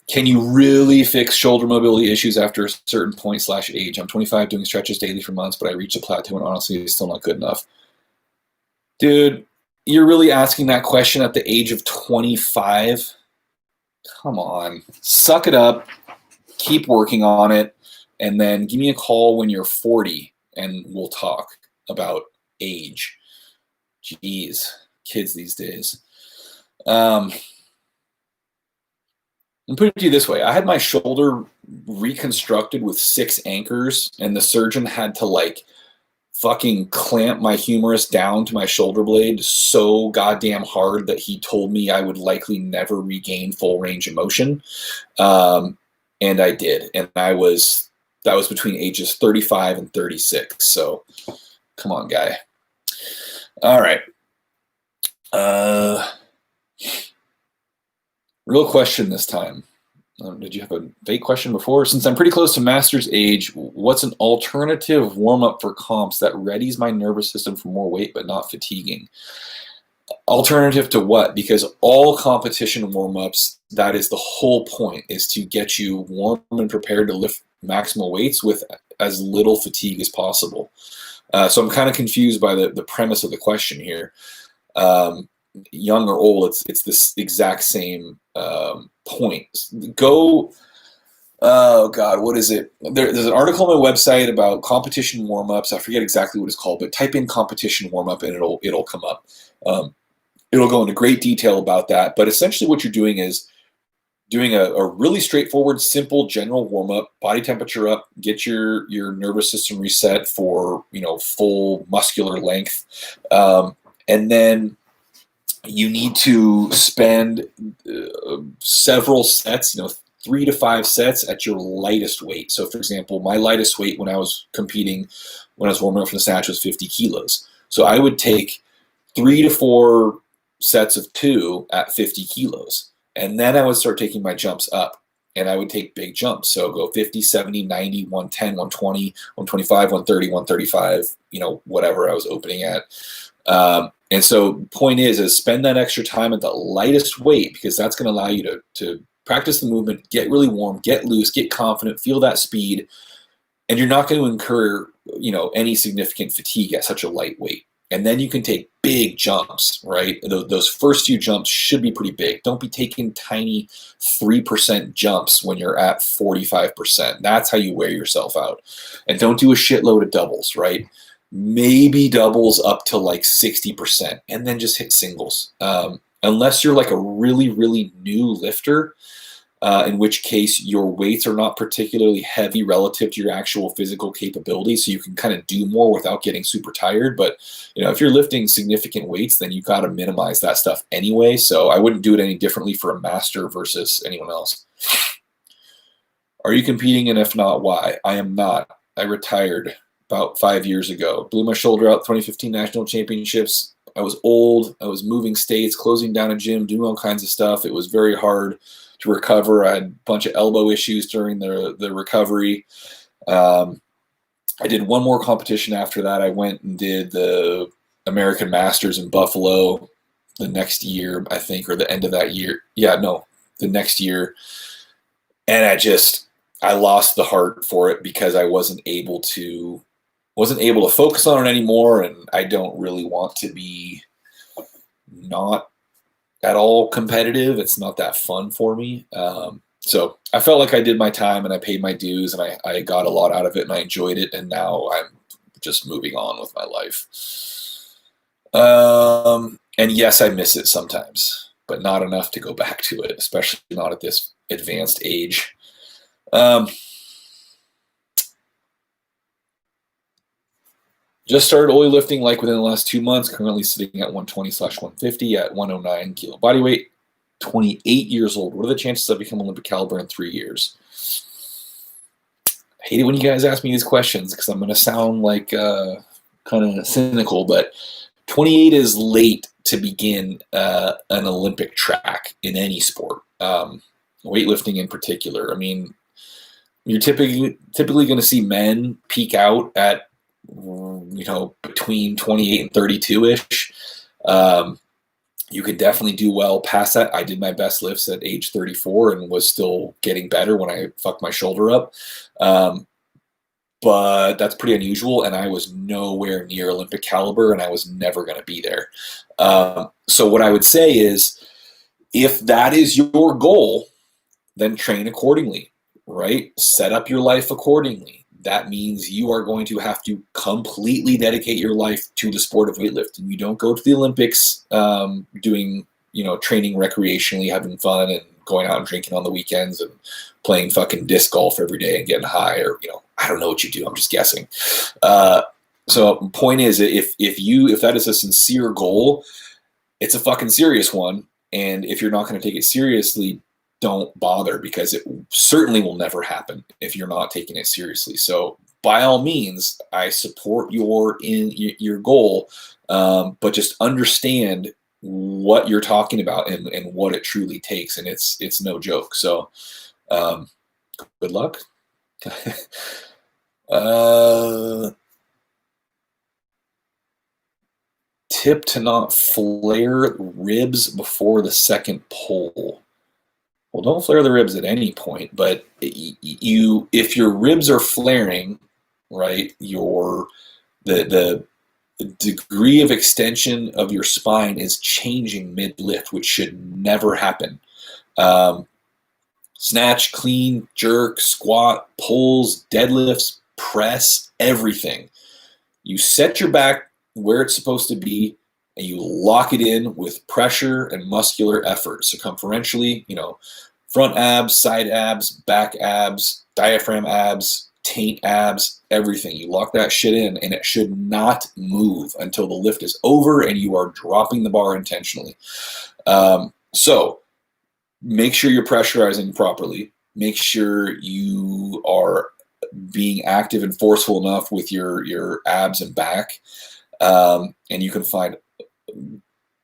Can you really fix shoulder mobility issues after a certain point/age? I'm 25 doing stretches daily for months, but I reached a plateau and honestly it's still not good enough. Dude, you're really asking that question at the age of 25? Come on. Suck it up. Keep working on it. And then give me a call when you're 40 and we'll talk about age. Jeez. Kids these days. I'll put it to you this way. I had my shoulder reconstructed with 6 anchors, and the surgeon had to like fucking clamp my humerus down to my shoulder blade so goddamn hard that he told me I would likely never regain full range of motion. And I did. And that was between ages 35 and 36. So come on, guy. All right. Real question this time. Did you have a fake question before? Since I'm pretty close to master's age, what's an alternative warm-up for comps that readies my nervous system for more weight but not fatiguing? Alternative to what? Because all competition warm-ups, that is the whole point, is to get you warm and prepared to lift maximal weights with as little fatigue as possible. So I'm kind of confused by the premise of the question here. Young or old, it's this exact same point. Go, oh God, what is it? There's an article on my website about competition warm-ups. I forget exactly what it's called, but type in competition warm-up and it'll come up. It'll go into great detail about that. But essentially what you're doing is doing a really straightforward, simple, general warm-up, body temperature up, get your nervous system reset for full muscular length, and then you need to spend several sets, 3 to 5 sets at your lightest weight. So, for example, my lightest weight when I was competing, when I was warming up for the Snatch, was 50 kilos. So I would take 3 to 4 sets of 2 at 50 kilos. And then I would start taking my jumps up. And I would take big jumps. So go 50, 70, 90, 110, 120, 125, 130, 135, whatever I was opening at. And so point is spend that extra time at the lightest weight, because that's going to allow you to practice the movement, get really warm, get loose, get confident, feel that speed, and you're not going to incur, any significant fatigue at such a light weight. And then you can take big jumps, right? Those first few jumps should be pretty big. Don't be taking tiny 3% jumps when you're at 45%. That's how you wear yourself out. And don't do a shitload of doubles, right? Maybe doubles up to like 60%, and then just hit singles. Unless you're like a really, really new lifter, in which case your weights are not particularly heavy relative to your actual physical capability, so you can kind of do more without getting super tired. But if you're lifting significant weights, then you've got to minimize that stuff anyway. So I wouldn't do it any differently for a master versus anyone else. Are you competing, and if not, why? I am not. I retired about 5 years ago. Blew my shoulder out 2015 national championships. I was old. I was moving states, closing down a gym, doing all kinds of stuff. It was very hard to recover. I had a bunch of elbow issues during the recovery. I did one more competition after that. I went and did the American Masters in Buffalo the next year, I think, or the end of that year. The next year. And I lost the heart for it because I wasn't able to focus on it anymore, and I don't really want to be not at all competitive. It's not that fun for me. So I felt like I did my time and I paid my dues, and I got a lot out of it and I enjoyed it, and now I'm just moving on with my life. And yes, I miss it sometimes, but not enough to go back to it, especially not at this advanced age. Just started oil lifting like within the last 2 months, currently sitting at 120/150 at 109 kilo body weight, 28 years old. What are the chances I become Olympic caliber in 3 years? I hate it when you guys ask me these questions because I'm going to sound like kind of cynical, but 28 is late to begin an Olympic track in any sport, weightlifting in particular. I mean, you're typically going to see men peak out at between 28 and 32-ish. You could definitely do well past that. I did my best lifts at age 34 and was still getting better when I fucked my shoulder up. But that's pretty unusual, and I was nowhere near Olympic caliber, and I was never going to be there. So what I would say is, if that is your goal, then train accordingly, right? Set up your life accordingly. That means you are going to have to completely dedicate your life to the sport of weightlifting. You don't go to the Olympics doing, training recreationally, having fun, and going out and drinking on the weekends and playing fucking disc golf every day and getting high, or I don't know what you do. I'm just guessing. So point is, if that is a sincere goal, it's a fucking serious one. And if you're not going to take it seriously, don't bother, because it certainly will never happen if you're not taking it seriously. So by all means, I support your goal, but just understand what you're talking about and what it truly takes, and it's no joke. So good luck. Tip to not flare ribs before the second pull. Well, don't flare the ribs at any point, but if your ribs are flaring, right, the degree of extension of your spine is changing mid-lift, which should never happen. Snatch, clean, jerk, squat, pulls, deadlifts, press, everything. You set your back where it's supposed to be, and you lock it in with pressure and muscular effort, circumferentially, front abs, side abs, back abs, diaphragm abs, taint abs, everything. You lock that shit in, and it should not move until the lift is over and you are dropping the bar intentionally. So make sure you're pressurizing properly. Make sure you are being active and forceful enough with your abs and back. And you can find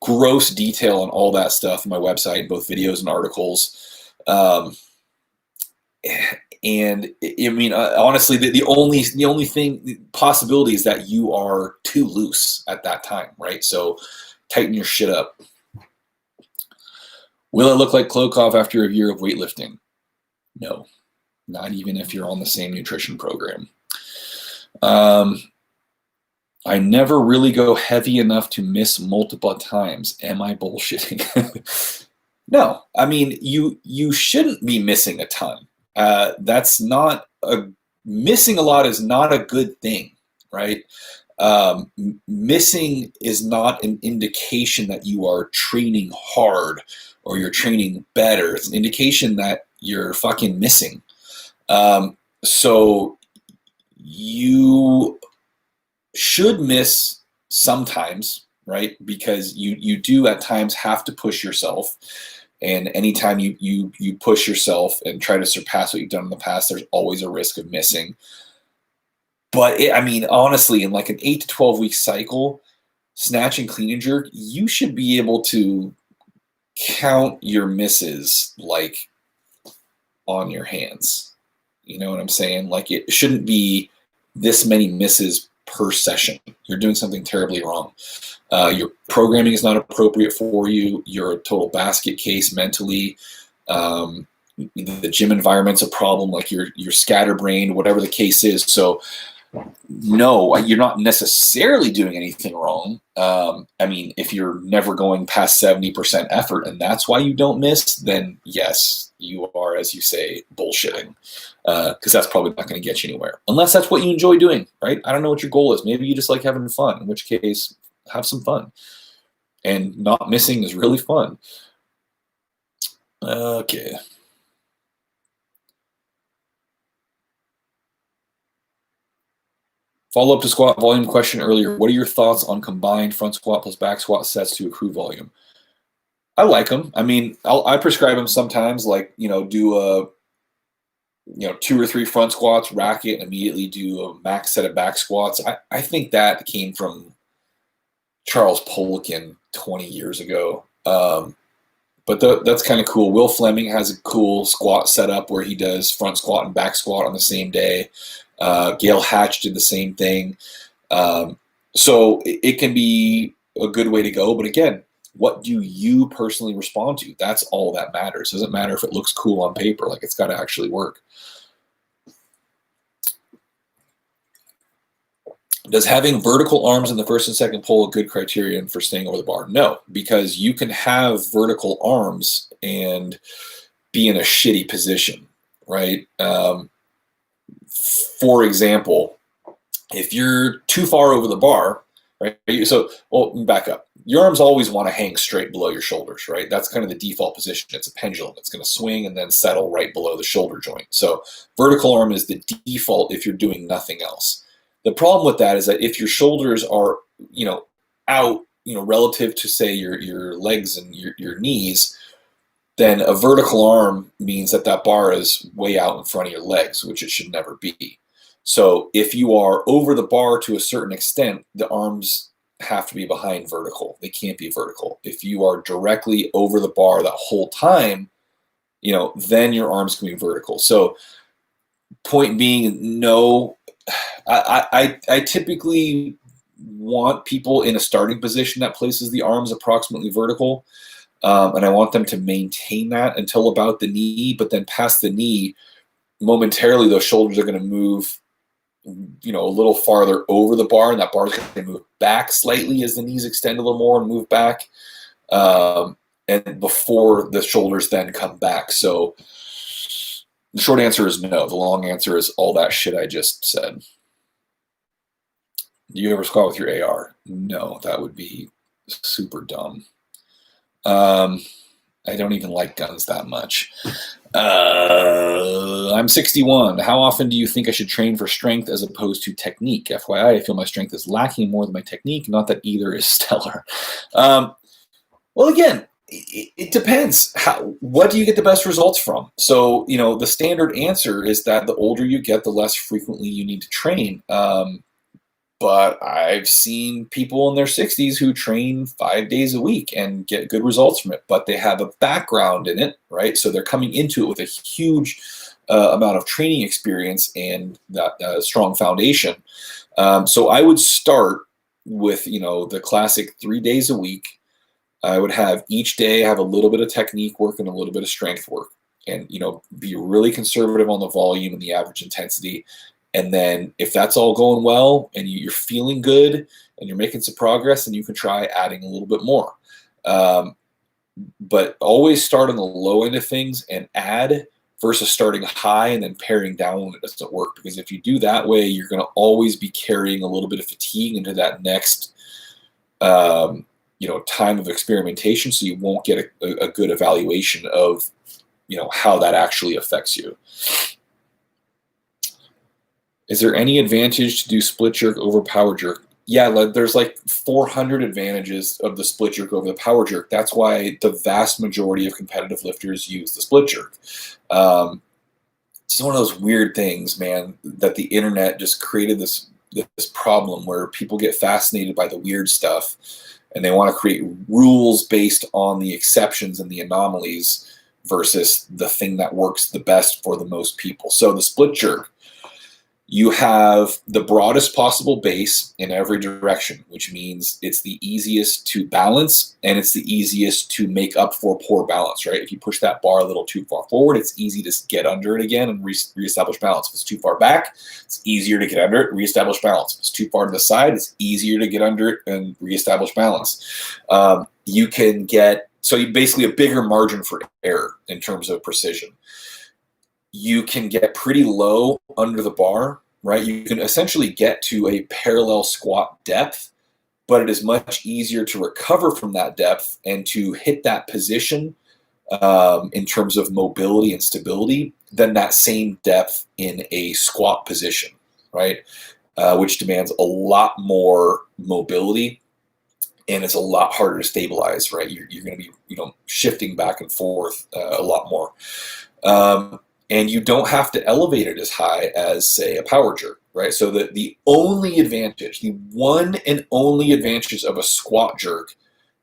gross detail on all that stuff on my website, both videos and articles. And I mean, honestly, the only possibility is that you are too loose at that time, right? So tighten your shit up. Will it look like Klokov after a year of weightlifting? No, not even if you're on the same nutrition program. I never really go heavy enough to miss multiple times. Am I bullshitting? No, I mean, you shouldn't be missing a ton. Missing a lot is not a good thing, right? Missing is not an indication that you are training hard or you're training better. It's an indication that you're fucking missing. So you should miss sometimes, right? Because you do at times have to push yourself. And anytime you push yourself and try to surpass what you've done in the past, there's always a risk of missing. But honestly, in like an 8 to 12 week cycle, snatch and clean and jerk, you should be able to count your misses like on your hands. You know what I'm saying? Like, it shouldn't be this many misses per session. You're doing something terribly wrong. Your programming is not appropriate for you. You're a total basket case mentally. The gym environment's a problem, like you're scatterbrained, whatever the case is. So no, you're not necessarily doing anything wrong. If you're never going past 70% effort and that's why you don't miss, then yes, you are, as you say, bullshitting. Because that's probably not going to get you anywhere. Unless that's what you enjoy doing, right? I don't know what your goal is. Maybe you just like having fun, in which case, have some fun. And not missing is really fun. Okay. Follow up to squat volume question earlier. What are your thoughts on combined front squat plus back squat sets to accrue volume? I like them. I mean, I prescribe them sometimes, like, do a, 2 or 3 front squats, rack it, and immediately do a max set of back squats. I think that came from Charles Poliquin 20 years ago. But that's kind of cool. Will Fleming has a cool squat setup where he does front squat and back squat on the same day. Gail Hatch did the same thing. So it can be a good way to go. But again, what do you personally respond to? That's all that matters. It doesn't matter if it looks cool on paper. Like, it's got to actually work. Does having vertical arms in the first and second pull a good criterion for staying over the bar? No, because you can have vertical arms and be in a shitty position, right? For example, if you're too far over the bar, right? Back up. Your arms always want to hang straight below your shoulders, right? That's kind of the default position. It's a pendulum. It's going to swing and then settle right below the shoulder joint. So vertical arm is the default if you're doing nothing else. The problem with that is that if your shoulders are, out, relative to, say, your legs and your knees, then a vertical arm means that bar is way out in front of your legs, which it should never be. So if you are over the bar to a certain extent, the arms have to be behind vertical. They can't be vertical. If you are directly over the bar that whole time, then your arms can be vertical. So point being, no, I typically want people in a starting position that places the arms approximately vertical. And I want them to maintain that until about the knee, but then past the knee, momentarily those shoulders are going to move, a little farther over the bar, and that bar is going to move back slightly as the knees extend a little more and move back. And before the shoulders then come back. So the short answer is no. The long answer is all that shit I just said. Do you ever squat with your AR? No, that would be super dumb. I don't even like guns that much. I'm 61. How often do you think I should train for strength as opposed to technique? FYI, I feel my strength is lacking more than my technique, not that either is stellar. Well, again, it depends. What do you get the best results from? So, the standard answer is that the older you get, the less frequently you need to train. But I've seen people in their 60s who train 5 days a week and get good results from it, but they have a background in it, right? So they're coming into it with a huge amount of training experience and that strong foundation. So I would start with, the classic 3 days a week. I would have each day have a little bit of technique work and a little bit of strength work, and, be really conservative on the volume and the average intensity. And then if that's all going well and you're feeling good and you're making some progress, then you can try adding a little bit more. But always start on the low end of things and add versus starting high and then paring down when it doesn't work. Because if you do that way, you're going to always be carrying a little bit of fatigue into that next time of experimentation. So you won't get a good evaluation of, how that actually affects you. Is there any advantage to do split jerk over power jerk? Yeah, there's like 400 advantages of the split jerk over the power jerk. That's why the vast majority of competitive lifters use the split jerk. It's one of those weird things, man, that the internet just created this problem where people get fascinated by the weird stuff and they want to create rules based on the exceptions and the anomalies versus the thing that works the best for the most people. So the split jerk, you have the broadest possible base in every direction, which means it's the easiest to balance and it's the easiest to make up for poor balance, right? If you push that bar a little too far forward, it's easy to get under it again and reestablish balance. If it's too far back, it's easier to get under it, reestablish balance. If it's too far to the side, it's easier to get under it and reestablish balance. You can get, so you basically a bigger margin for error in terms of precision. You can get pretty low under the bar, right? You can essentially get to a parallel squat depth but it is much easier to recover from that depth and to hit that position in terms of mobility and stability than that same depth in a squat position, right? Which demands a lot more mobility and it's a lot harder to stabilize, right? You're going to be, shifting back and forth a lot more. And you don't have to elevate it as high as, say, a power jerk, right? So the only advantage, the one and only advantage of a squat jerk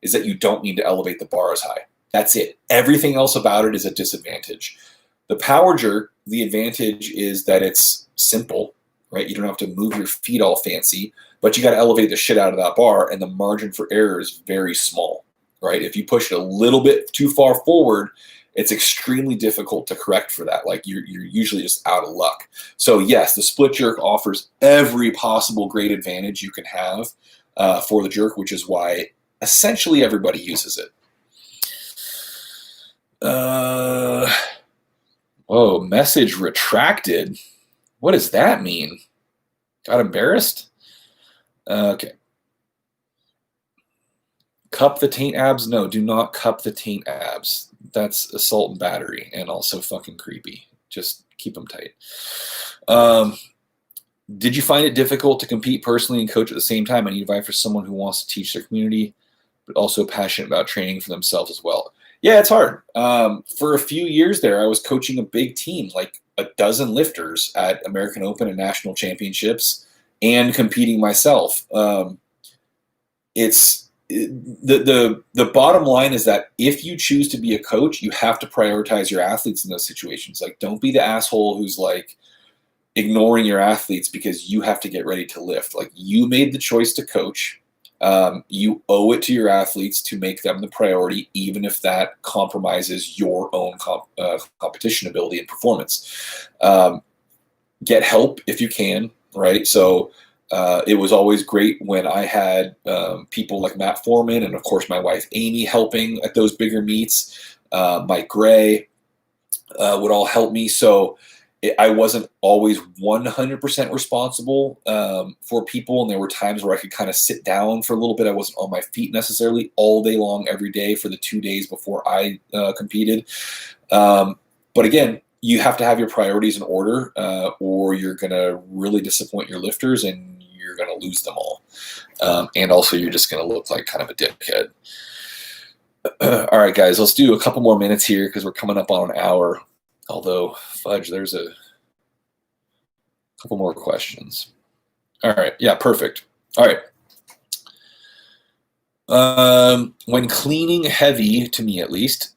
is that you don't need to elevate the bar as high. That's it. Everything else about it is a disadvantage. The power jerk, the advantage is that it's simple, right? You don't have to move your feet all fancy, but you got to elevate the shit out of that bar, and the margin for error is very small, right? If you push it a little bit too far forward, it's extremely difficult to correct for that. Like you're usually just out of luck. So yes, the split jerk offers every possible great advantage you can have for the jerk, which is why essentially everybody uses it. Whoa, message retracted. What does that mean? Got embarrassed? Okay. Cup the taint abs? No, do not cup the taint abs. That's assault and battery and also fucking creepy. Just keep them tight. Did you find it difficult to compete personally and coach at the same time? Any advice for someone who wants to teach their community, but also passionate about training for themselves as well? Yeah, it's hard. For a few years there, I was coaching a big team, like a dozen lifters at American Open and national championships, and competing myself. It's the bottom line is that if you choose to be a coach, you have to prioritize your athletes in those situations. Like, don't be the asshole who's like ignoring your athletes because you have to get ready to lift. Like, you made the choice to coach. You owe it to your athletes to make them the priority, even if that compromises your own competition ability and performance. Get help if you can, right? So it was always great when I had people like Matt Foreman and, of course, my wife Amy helping at those bigger meets. Mike Gray would all help me. So I wasn't always 100% responsible for people, and there were times where I could kind of sit down for a little bit. I wasn't on my feet necessarily all day long every day for the 2 days before I competed. But again, you have to have your priorities in order, or you're going to really disappoint your lifters and you're going to lose them all. And also, you're just going to look like kind of a dickhead. All right, guys, let's do a couple more minutes here because we're coming up on an hour. Although, fudge, there's a couple more questions. All right. Yeah, perfect. All right. When cleaning heavy, to me at least,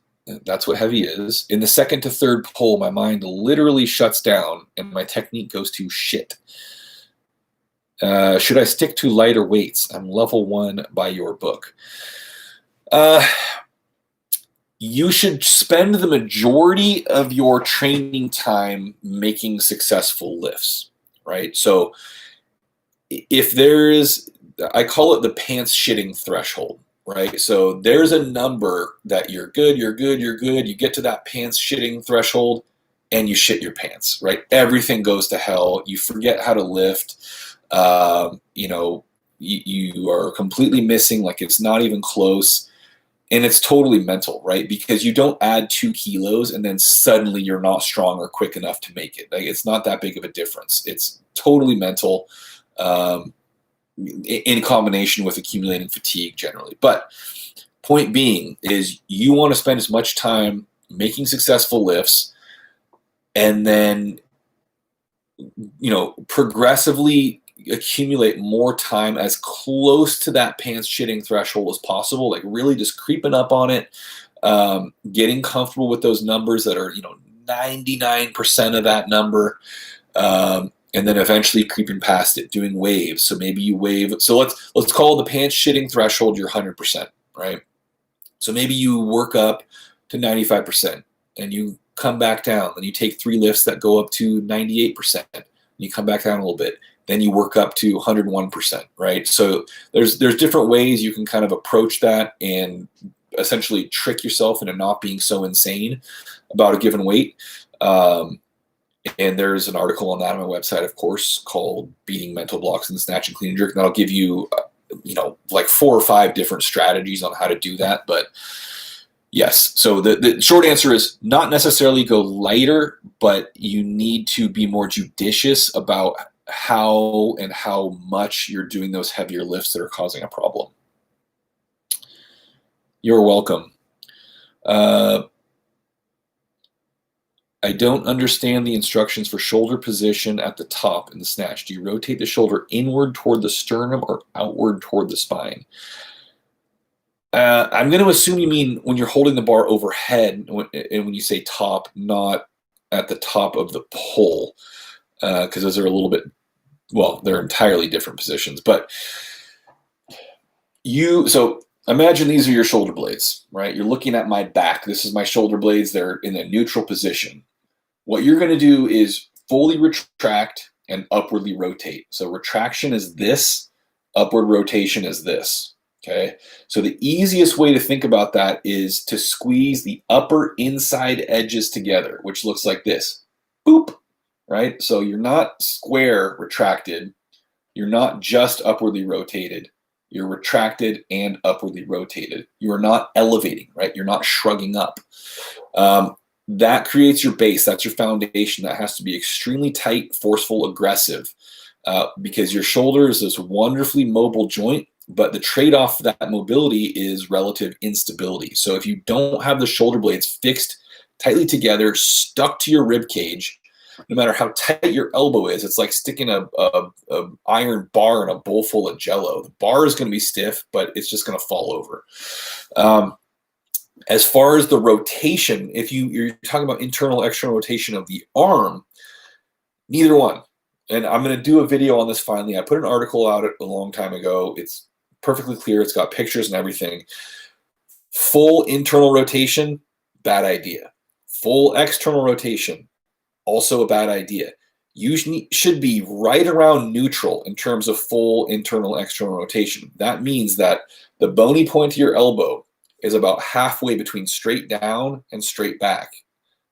that's what heavy is, in the second to third pull, my mind literally shuts down and my technique goes to shit. Should I stick to lighter weights? I'm level 1 by your book. You should spend the majority of your training time making successful lifts, right? So if there is, I call it the pants shitting threshold, right? So there's a number that you're good. You get to that pants shitting threshold and you shit your pants, right? Everything goes to hell. You forget how to lift. You are completely missing, like it's not even close. And it's totally mental, right? Because you don't add 2 kilos and then suddenly you're not strong or quick enough to make it. Like, it's not that big of a difference. It's totally mental in combination with accumulating fatigue generally. But point being is you want to spend as much time making successful lifts and then, progressively accumulate more time as close to that pants shitting threshold as possible, like really just creeping up on it, getting comfortable with those numbers that are 99% of that number, and then eventually creeping past it, doing waves. So maybe you wave. So let's call the pants shitting threshold your 100%, right? So maybe you work up to 95% and you come back down. Then you take 3 lifts that go up to 98%. And you come back down a little bit. Then you work up to 101%, right? So there's different ways you can kind of approach that and essentially trick yourself into not being so insane about a given weight. And there's an article on that on my website, of course, called Beating Mental Blocks in the Snatch and Clean and Jerk. And that'll give you like 4 or 5 different strategies on how to do that. But yes, so the short answer is not necessarily go lighter, but you need to be more judicious about how and how much you're doing those heavier lifts that are causing a problem. You're welcome. I don't understand the instructions for shoulder position at the top in the snatch. Do you rotate the shoulder inward toward the sternum or outward toward the spine? I'm going to assume you mean when you're holding the bar overhead, and when you say top, not at the top of the pole, because those are a little bit, well, they're entirely different positions. But so imagine these are your shoulder blades, right? You're looking at my back. This is my shoulder blades. They're in a neutral position. What you're going to do is fully retract and upwardly rotate. So retraction is this, upward rotation is this, okay? So the easiest way to think about that is to squeeze the upper inside edges together, which looks like this, boop, right? So you're not square retracted. You're not just upwardly rotated. You're retracted and upwardly rotated. You are not elevating, right? You're not shrugging up. That creates your base. That's your foundation. That has to be extremely tight, forceful, aggressive, because your shoulder is this wonderfully mobile joint, but the trade-off for that mobility is relative instability. So if you don't have the shoulder blades fixed tightly together, stuck to your rib cage, no matter how tight your elbow is, it's like sticking a iron bar in a bowl full of Jell-O. The bar is going to be stiff, but it's just going to fall over. As far as the rotation, if you're talking about internal, external rotation of the arm, neither one. And I'm going to do a video on this finally. I put an article out a long time ago. It's perfectly clear. It's got pictures and everything. Full internal rotation, bad idea. Full external rotation, also a bad idea. You should be right around neutral in terms of full internal, external rotation. That means that the bony point of your elbow is about halfway between straight down and straight back.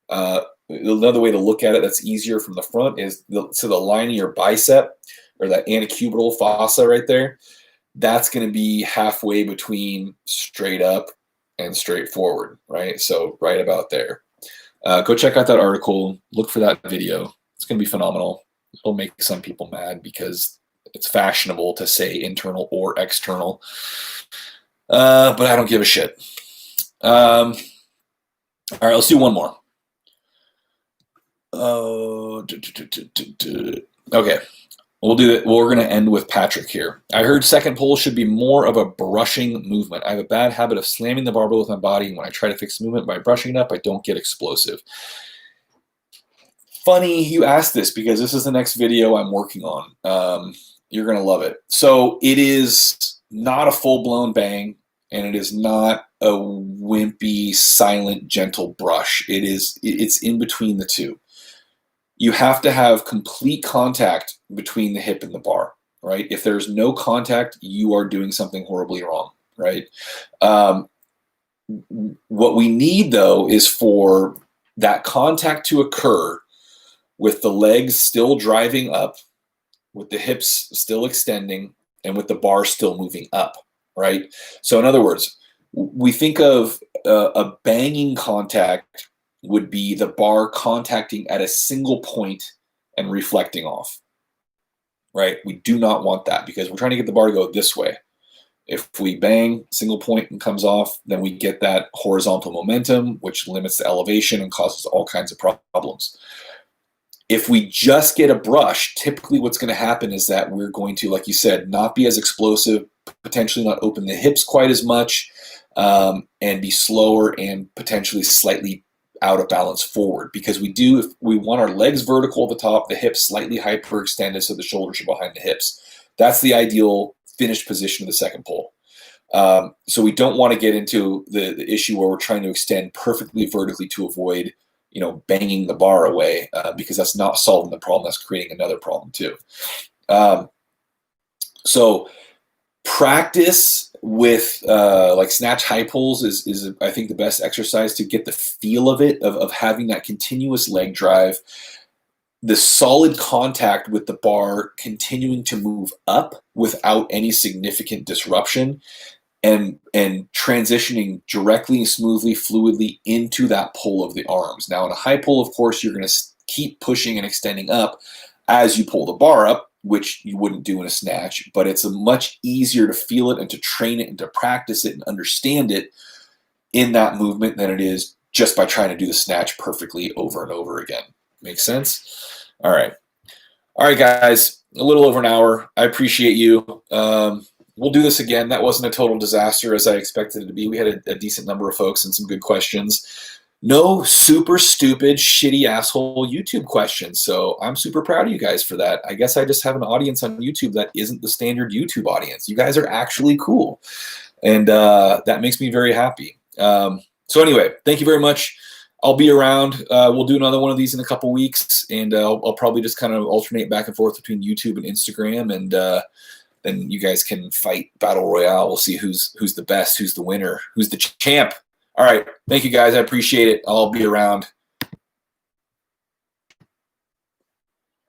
Another way to look at it that's easier from the front is the line of your bicep, or that antecubital fossa right there, that's going to be halfway between straight up and straight forward, right? So right about there. Go check out that article. Look for that video. It's going to be phenomenal. It'll make some people mad because it's fashionable to say internal or external. But I don't give a shit. All right, let's do one more. Okay, we'll do it. We're going to end with Patrick here. I heard second pull should be more of a brushing movement. I have a bad habit of slamming the barbell with my body, and when I try to fix the movement by brushing it up, I don't get explosive. Funny you asked this, because this is the next video I'm working on. You're going to love it. So it is not a full-blown bang, and it is not a wimpy, silent, gentle brush. It's in between the two. You have to have complete contact between the hip and the bar, right? If there's no contact, you are doing something horribly wrong, right? What we need, though, is for that contact to occur with the legs still driving up, with the hips still extending, and with the bar still moving up, right? So in other words, we think of a banging contact would be the bar contacting at a single point and reflecting off, right? We do not want that, because we're trying to get the bar to go this way. If we bang single point and comes off, then we get that horizontal momentum, which limits the elevation and causes all kinds of problems. If we just get a brush, typically what's going to happen is that we're going to, like you said, not be as explosive, potentially not open the hips quite as much, and be slower and potentially slightly out of balance forward, because if we want our legs vertical at the top, the hips slightly hyperextended so the shoulders are behind the hips. That's the ideal finished position of the second pull. So we don't want to get into the issue where we're trying to extend perfectly vertically to avoid banging the bar away, because that's not solving the problem. That's creating another problem too. So practice with like snatch high pulls is I think the best exercise to get the feel of it, of having that continuous leg drive. the solid contact with the bar continuing to move up without any significant disruption, and transitioning directly, smoothly, fluidly into that pull of the arms. Now, in a high pull, of course, you're going to keep pushing and extending up as you pull the bar up, which you wouldn't do in a snatch, but it's a much easier to feel it and to train it and to practice it and understand it in that movement than it is just by trying to do the snatch perfectly over and over again. Make sense? All right. All right, guys, a little over an hour. I appreciate you. We'll do this again. That wasn't a total disaster as I expected it to be. We had a decent number of folks and some good questions. No super stupid, shitty asshole YouTube questions. So I'm super proud of you guys for that. I guess I just have an audience on YouTube that isn't the standard YouTube audience. You guys are actually cool. And that makes me very happy. So anyway, thank you very much. I'll be around. We'll do another one of these in a couple weeks, and I'll probably just kind of alternate back and forth between YouTube and Instagram, and then you guys can fight Battle Royale. We'll see who's the best, who's the winner, who's the champ. All right. Thank you, guys. I appreciate it. I'll be around.